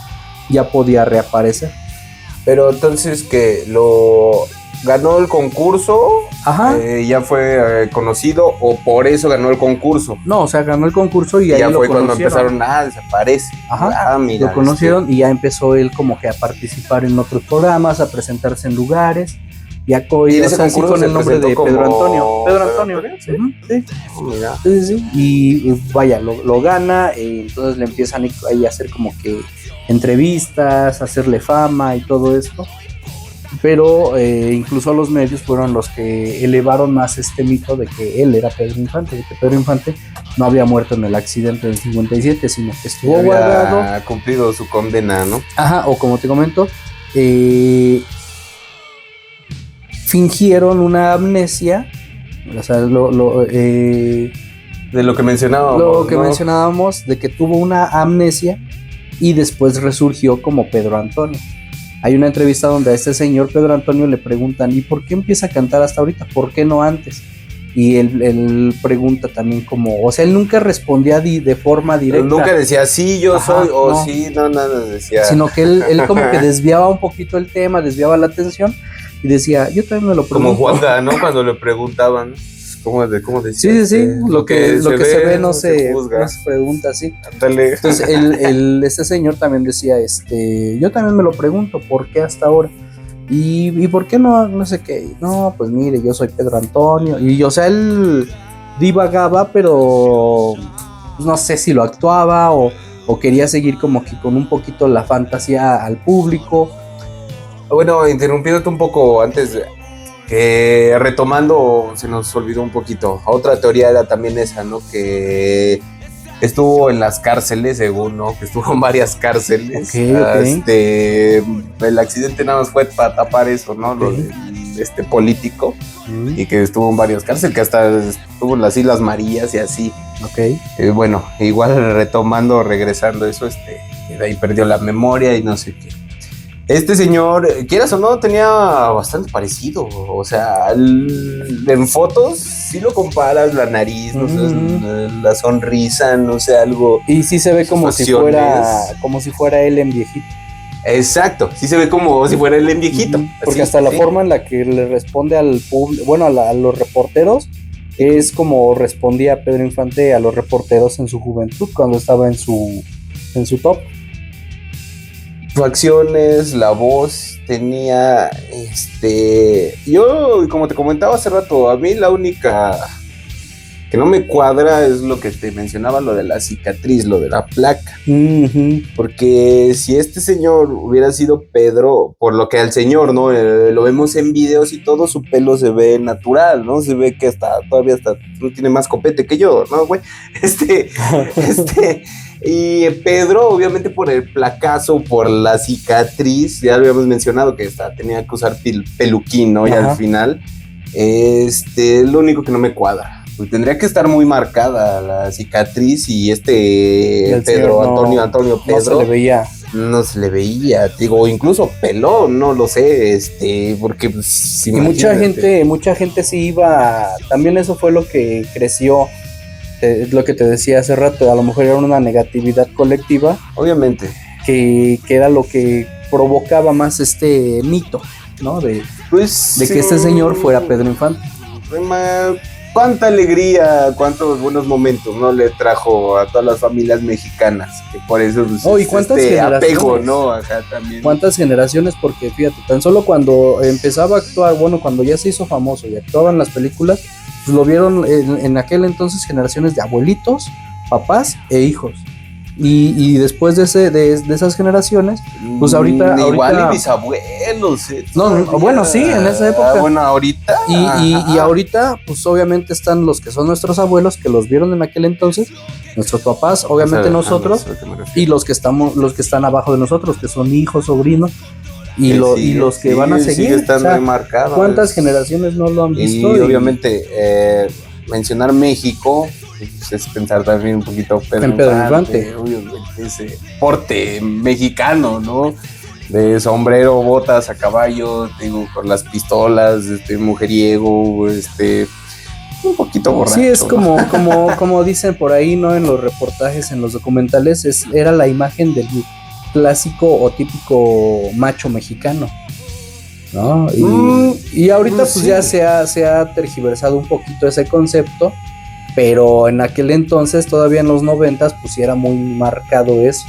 ya podía reaparecer. Pero entonces que lo ganó el concurso, ya fue conocido, o por eso ganó el concurso. No, o sea, ganó el concurso y ahí ya lo fue conocieron. cuando empezaron, desaparece. Ajá, mira, lo conocieron y ya empezó él como que a participar en otros programas, a presentarse en lugares. Y ese concurso con el nombre de Pedro Antonio. Pedro Antonio. ¿Sí? Sí. Mira. Sí. Y vaya, lo gana, entonces le empiezan a hacer como que entrevistas, hacerle fama y todo esto. Pero incluso los medios fueron los que elevaron más este mito de que él era Pedro Infante, de que Pedro Infante no había muerto en el accidente del 57, sino que estuvo Había guardado. cumplido su condena, ¿no? Ajá, o como te comento, fingieron una amnesia, o sea, De lo que mencionábamos. lo que ¿no? mencionábamos, de que tuvo una amnesia y después resurgió como Pedro Antonio. Hay una entrevista donde a este señor Pedro Antonio le preguntan, ¿y por qué empieza a cantar hasta ahorita? ¿Por qué no antes? Y él pregunta también como, o sea, él nunca respondía de forma directa. Nunca decía, sí, yo Ajá, soy, o no. sí, no, decía. Sino que él como que desviaba un poquito el tema, desviaba la atención y decía, yo también me lo pregunto. Como Juanga, ¿no? Cuando le preguntaban, ¿cómo decía? Sí, lo que se ve no se juzga. pregunta así. Ándale. Entonces este señor también decía, yo también me lo pregunto, ¿por qué hasta ahora? ¿Y por qué no sé qué? No, pues mire, yo soy Pedro Antonio. Y o sea, él divagaba, pero no sé si lo actuaba o quería seguir como que con un poquito la fantasía al público. Bueno, interrumpiéndote un poco antes, que retomando, se nos olvidó un poquito. Otra teoría era también esa, ¿no? Que estuvo en las cárceles, según, ¿no? Que estuvo en varias cárceles. Ok. El accidente nada más fue para tapar eso, ¿no? Lo del político. Y que estuvo en varias cárceles, que hasta estuvo en las Islas Marías y así. Ok. Bueno, igual retomando, regresando eso, de ahí perdió la memoria y no sé qué. Este señor, quieras o no, tenía bastante parecido. O sea, en fotos sí lo comparas, la nariz, no sé, la sonrisa, no sé, algo. Y sí se ve como si fuera él en viejito. Exacto, sí se ve como si fuera él en viejito. Porque así, hasta la sí. forma en la que le responde al público, bueno, a los reporteros, es como respondía Pedro Infante a los reporteros en su juventud, cuando estaba en su top. Facciones, la voz, tenía, yo, como te comentaba hace rato, a mí la única que no me cuadra es lo que te mencionaba, lo de la cicatriz, lo de la placa. Porque si este señor hubiera sido Pedro, por lo que al señor, ¿no? Lo vemos en videos y todo, su pelo se ve natural, ¿no? Se ve que todavía no tiene más copete que yo, ¿no, güey? Y Pedro, obviamente por el placazo, por la cicatriz, ya lo habíamos mencionado que tenía que usar peluquín, ¿no? Y al final, es lo único que no me cuadra. Pues tendría que estar muy marcada la cicatriz y Pedro, Antonio Pedro. No se le veía, digo, incluso pelón, no lo sé, porque pues, y mucha gente sí iba, también eso fue lo que creció. Es lo que te decía hace rato, a lo mejor era una negatividad colectiva. Obviamente. Que era lo que provocaba más este mito, ¿no? De que este señor fuera Pedro Infante. Cuánta alegría, cuántos buenos momentos, ¿no? Le trajo a todas las familias mexicanas, que por eso ¿y cuántas generaciones? Apego, ¿no? Ajá, también. ¿Cuántas generaciones? Porque fíjate, tan solo cuando empezaba a actuar, bueno, cuando ya se hizo famoso y actuaba en las películas, pues lo vieron en aquel entonces generaciones de abuelitos, papás e hijos. Y después de esas generaciones, pues ahorita igual y bisabuelos. Bueno, sí, en esa época. Bueno, ahorita. Y ahorita, pues obviamente están los que son nuestros abuelos, que los vieron en aquel entonces, nuestros papás, obviamente nosotros, y los que están abajo de nosotros, que son hijos, sobrinos. Y los que van a seguir, sigue estando muy marcado. ¿Cuántas generaciones no lo han visto? Y obviamente mencionar México es pensar también un poquito en Pedro Infante. Obviamente ese porte mexicano, ¿no? De sombrero, botas a caballo, digo, con las pistolas, mujeriego, un poquito borracho. Sí, es como dicen por ahí, ¿no? En los reportajes, en los documentales, era la imagen del clásico o típico macho mexicano, ¿no? Y ahorita pues ya se ha tergiversado un poquito ese concepto, pero en aquel entonces, todavía en los 90s, pues sí era muy marcado eso,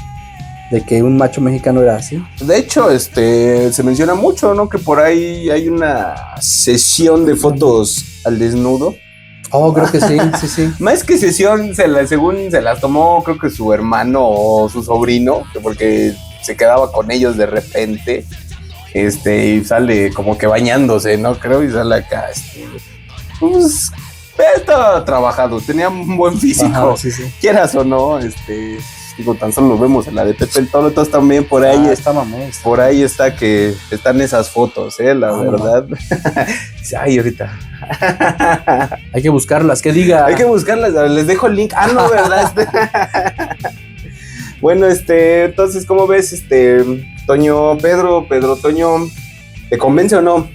de que un macho mexicano era así. De hecho, se menciona mucho, ¿no? Que por ahí hay una sesión de fotos al desnudo. Oh, creo que sí. Más que sesión, según se las tomó, creo que su hermano o su sobrino, porque se quedaba con ellos de repente, y sale como que bañándose, ¿no? Creo, y sale acá, pues, Estaba trabajado, tenía un buen físico. Ajá, sí. Quieras o no, digo, tan solo lo vemos en la de Pepe el Toro, entonces también por ahí está mamés. Por ahí está que están esas fotos, la verdad. Ay, ahorita. Hay que buscarlas, que diga. Hay que buscarlas, les dejo el link. No, ¿verdad? Bueno, entonces, ¿cómo ves, Toño, Pedro, Toño? ¿Te convence o no?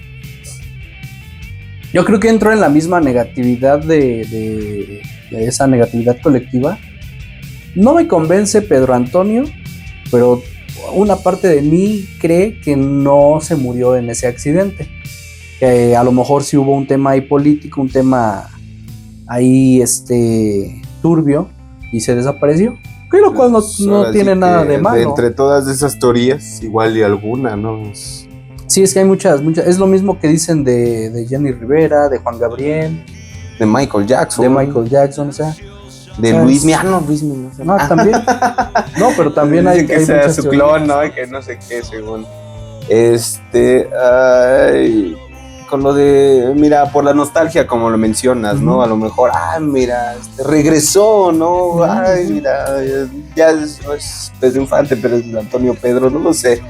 Yo creo que entro en la misma negatividad de esa negatividad colectiva. No me convence Pedro Antonio, pero una parte de mí cree que no se murió en ese accidente. Que a lo mejor sí hubo un tema ahí político, un tema ahí turbio y se desapareció. Que lo cual no tiene nada de malo. Entre todas esas teorías, igual y alguna, ¿no? Sí, es que hay muchas. Es lo mismo que dicen de Jenny Rivera, de Juan Gabriel. De Michael Jackson. O sea. De Luis Miano. No, también. No, pero también hay que sea muchas su teorías. clon, ¿no? Que no sé qué, según. Con lo de, mira, por la nostalgia, como lo mencionas, ¿no? A lo mejor, mira, regresó, ¿no? Mira, ya no es Pedro Infante, pero es Antonio Pedro, no lo sé.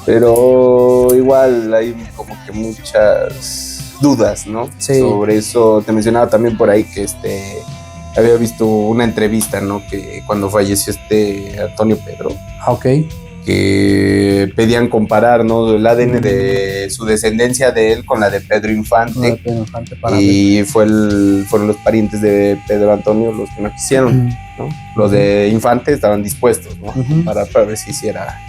Pero igual hay como que muchas dudas, ¿no? Sí. Sobre eso. Te mencionaba también por ahí que había visto una entrevista, ¿no? Que cuando falleció Antonio Pedro. Ok. Que pedían comparar, ¿no? El ADN de su descendencia de él con la de Pedro Infante. Y fueron los parientes de Pedro Antonio los que no quisieron, ¿no? Los de Infante estaban dispuestos, ¿no? Para ver si hiciera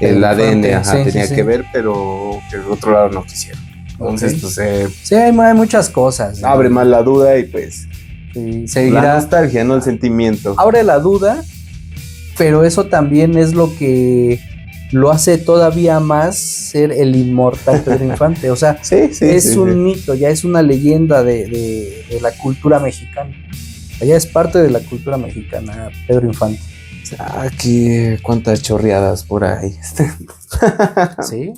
el ADN, tenía que ver, pero que el otro lado no quisieron. Entonces, pues... sí, hay muchas cosas. Abre más la duda y pues... Sí, seguirá. La nostalgia, no el sentimiento. Abre la duda, pero eso también es lo que lo hace todavía más ser el inmortal Pedro Infante. O sea, es un mito, ya es una leyenda de la cultura mexicana. Ya es parte de la cultura mexicana, Pedro Infante. Aquí, cuántas chorreadas por ahí. Sí,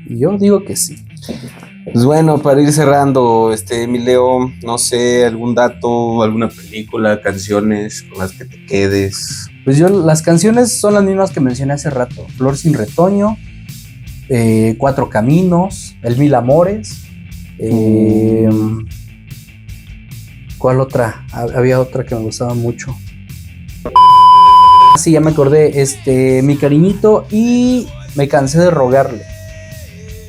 yo digo que sí. Pues bueno, para ir cerrando, mi Leo, no sé, algún dato, alguna película, canciones con las que te quedes. Pues las canciones son las mismas que mencioné hace rato. Flor sin retoño, Cuatro Caminos, El Mil Amores. ¿Cuál otra? Había otra que me gustaba mucho. Sí, ya me acordé. Mi cariñito y Me cansé de rogarle.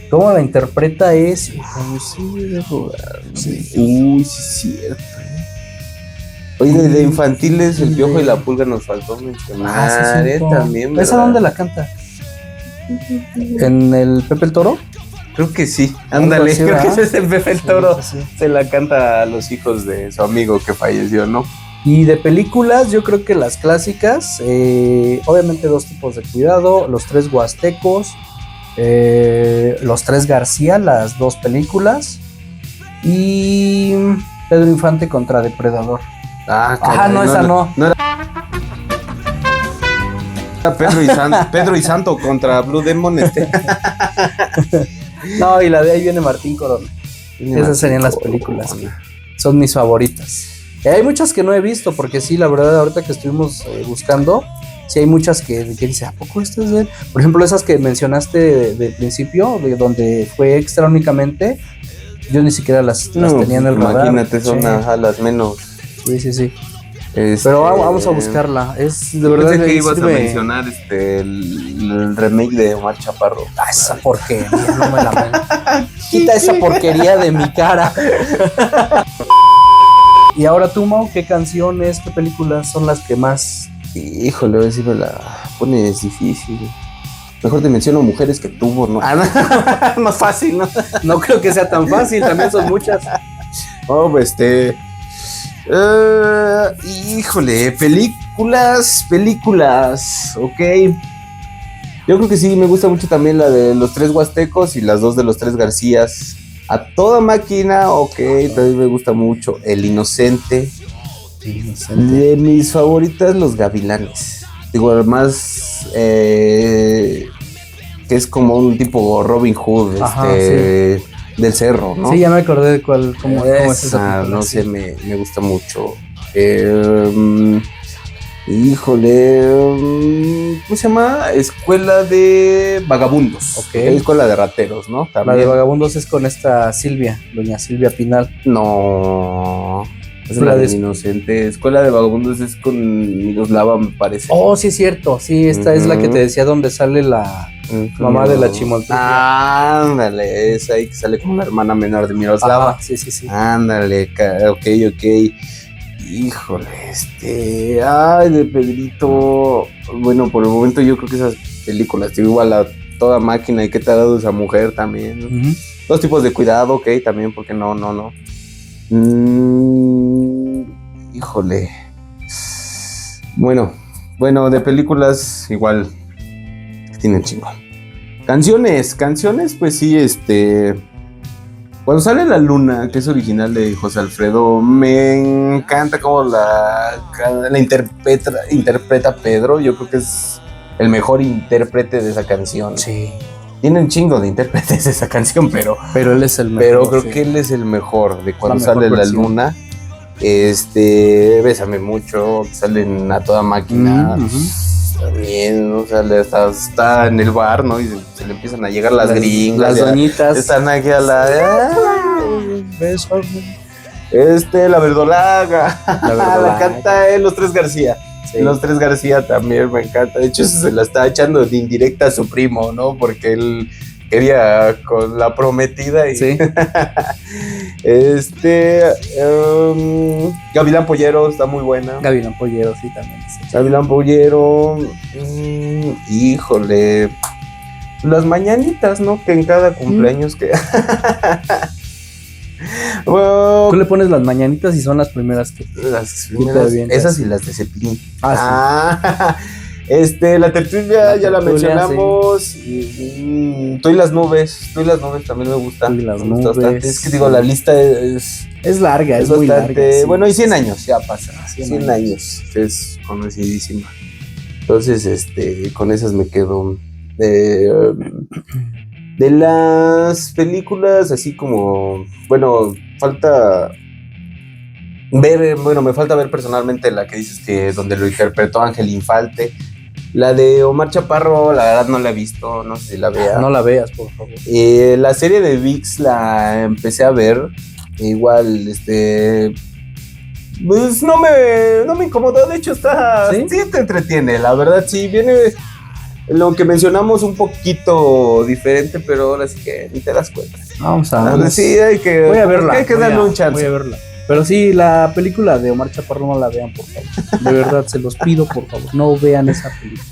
Cómo la interpreta es... Uy, sí, cierto. Oye, de infantiles, El Piojo y la Pulga nos faltó mencionar. También, ¿verdad? ¿Esa dónde la canta? ¿En el Pepe el Toro? Creo que sí. Ándale, sí, creo que ese es el Pepe el Toro. Sí. Se la canta a los hijos de su amigo que falleció, ¿no? Y de películas, yo creo que las clásicas, obviamente Dos tipos de cuidado, Los tres huastecos, Los tres García, las dos películas, y Pedro Infante contra Depredador. No, esa no. No era Pedro y Santo contra Blue Demon. No, y la de Ahí viene Martín Corona. Esas serían las películas que son mis favoritas. Hay muchas que no he visto, porque sí, la verdad, ahorita que estuvimos buscando, sí hay muchas que dice, ¿a poco esto es de él? Por ejemplo, esas que mencionaste del principio, de donde fue extra únicamente, yo ni siquiera las tenía en el radar. Imagínate, son las menos. Sí. Pero vamos a buscarla. Es de verdad que ibas a mencionar el remake de Omar Chaparro. Esa porquería, no me la quita esa porquería de mi cara. Y ahora tú, Mau, ¿qué canciones, qué películas son las que más? Híjole, a ver si me la pones difícil. Mejor te menciono mujeres que tuvo, ¿no? Más fácil, ¿no? No creo que sea tan fácil, también son muchas. Oh, pues híjole, películas, ok. Yo creo que sí, me gusta mucho también la de Los tres Huastecos y las dos de Los tres Garcías. A toda máquina, ok, también me gusta mucho. El Inocente. De mis favoritas, Los Gavilanes. Digo, además, que es como un tipo Robin Hood, Ajá, sí. del cerro, ¿no? Sí, ya me acordé de cómo es esa película. No sé, me gusta mucho. Híjole, ¿cómo se llama? Escuela de Vagabundos. Ok. Escuela de Rateros, ¿no? La También. de Vagabundos es con esta Silvia, doña Silvia Pinal. No. Es La la de- de Inocente. Escuela de Vagabundos es con Miroslava, me parece. Oh, sí es cierto, sí, esta es la que te decía donde sale la mamá de la Chimoltrufia. Ándale, es ahí que sale como la hermana menor de Miroslava. Ajá, sí. Ándale, ok. Híjole, ay, de Pedrito. Bueno, por el momento yo creo que esas películas, digo, igual a Toda Máquina y qué te ha dado esa mujer también. Ujú. Dos tipos de cuidado, ok, también, porque no. Híjole. Bueno, de películas igual tienen chingón. Canciones, pues sí, cuando sale La Luna, que es original de José Alfredo, me encanta cómo la interpreta Pedro. Yo creo que es el mejor intérprete de esa canción. Sí. Tiene un chingo de intérpretes esa canción, pero Él es el mejor. pero creo sí. que él es el mejor de cuando La mejor sale La versión. Luna. Bésame mucho, salen A Toda Máquina. Ujú. También, ¿no? O sea, está en el bar, ¿no? Y se le empiezan a llegar las gringas. Las ya doñitas. están aquí a la. La verdolaga. La canta Los Tres García. Sí. Los Tres García también me encanta. De hecho, se la está echando de indirecta a su primo, ¿no? Porque él quería con la prometida y Sí. Gavilán Pollero está muy buena. Gavilán Pollero, sí, también. Sí. Gavilán Pollero. Híjole. Las mañanitas, ¿no? Que en cada cumpleaños que. Bueno, Tú le pones las mañanitas y son las primeras que. las te primeras, avientas. esas y las de Cepillín. Ah, La tertulia ya la tertulia, mencionamos. Tú y las nubes también me gusta. Tú y las Me gusta nubes. bastante. Es que digo, la lista es Es larga, es muy bastante. larga. sí. Bueno, y 100 años ya pasa. 100 100 años. Es conocidísima. Entonces, con esas me quedo. De las películas, así como, bueno, me falta ver personalmente la que dices que donde lo interpretó Ángel Infante. La de Omar Chaparro, la verdad no la he visto, no sé si la vea. No la veas, por favor. La serie de ViX la empecé a ver, igual, pues no me incomodó, de hecho ¿Sí? sí te entretiene, la verdad sí, viene lo que mencionamos un poquito diferente, pero ahora sí que ni te das cuenta. Vamos a Ahora sí hay que, Voy a verla. hay que darle un chance. Voy a verla. Pero sí, la película de Omar Chaparro no la vean, por favor. De verdad, se los pido, por favor. No vean esa película.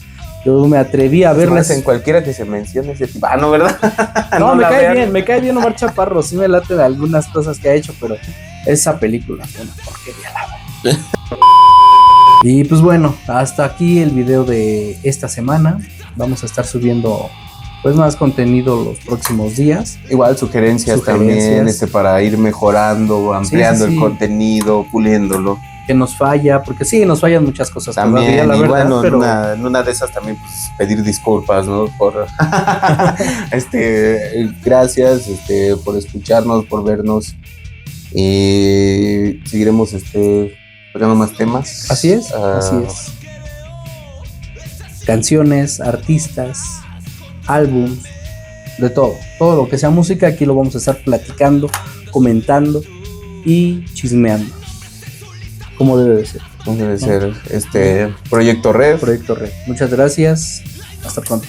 Yo me atreví a verla. En cualquiera que se mencione ese tipo. No, ¿verdad? No, me la cae vean. bien, me cae bien Omar Chaparro. Sí me late de algunas cosas que ha hecho, pero esa película fue una porquería, la verdad. Y pues bueno, hasta aquí el video de esta semana. Vamos a estar subiendo pues más contenido los próximos días. Igual sugerencias también, para ir mejorando, ampliando sí. el contenido, puliéndolo. Que nos falla, porque sí, nos fallan muchas cosas También, todavía, la y verdad, bueno, pero en una de esas también pues, pedir disculpas, ¿no? Por gracias, por escucharnos, por vernos. Y seguiremos pegando más temas. así es. Canciones, artistas, álbums, de todo lo que sea música, aquí lo vamos a estar platicando, comentando y chismeando, como debe de ser. Debe ser Proyecto Red. Proyecto Red. Muchas gracias, hasta pronto.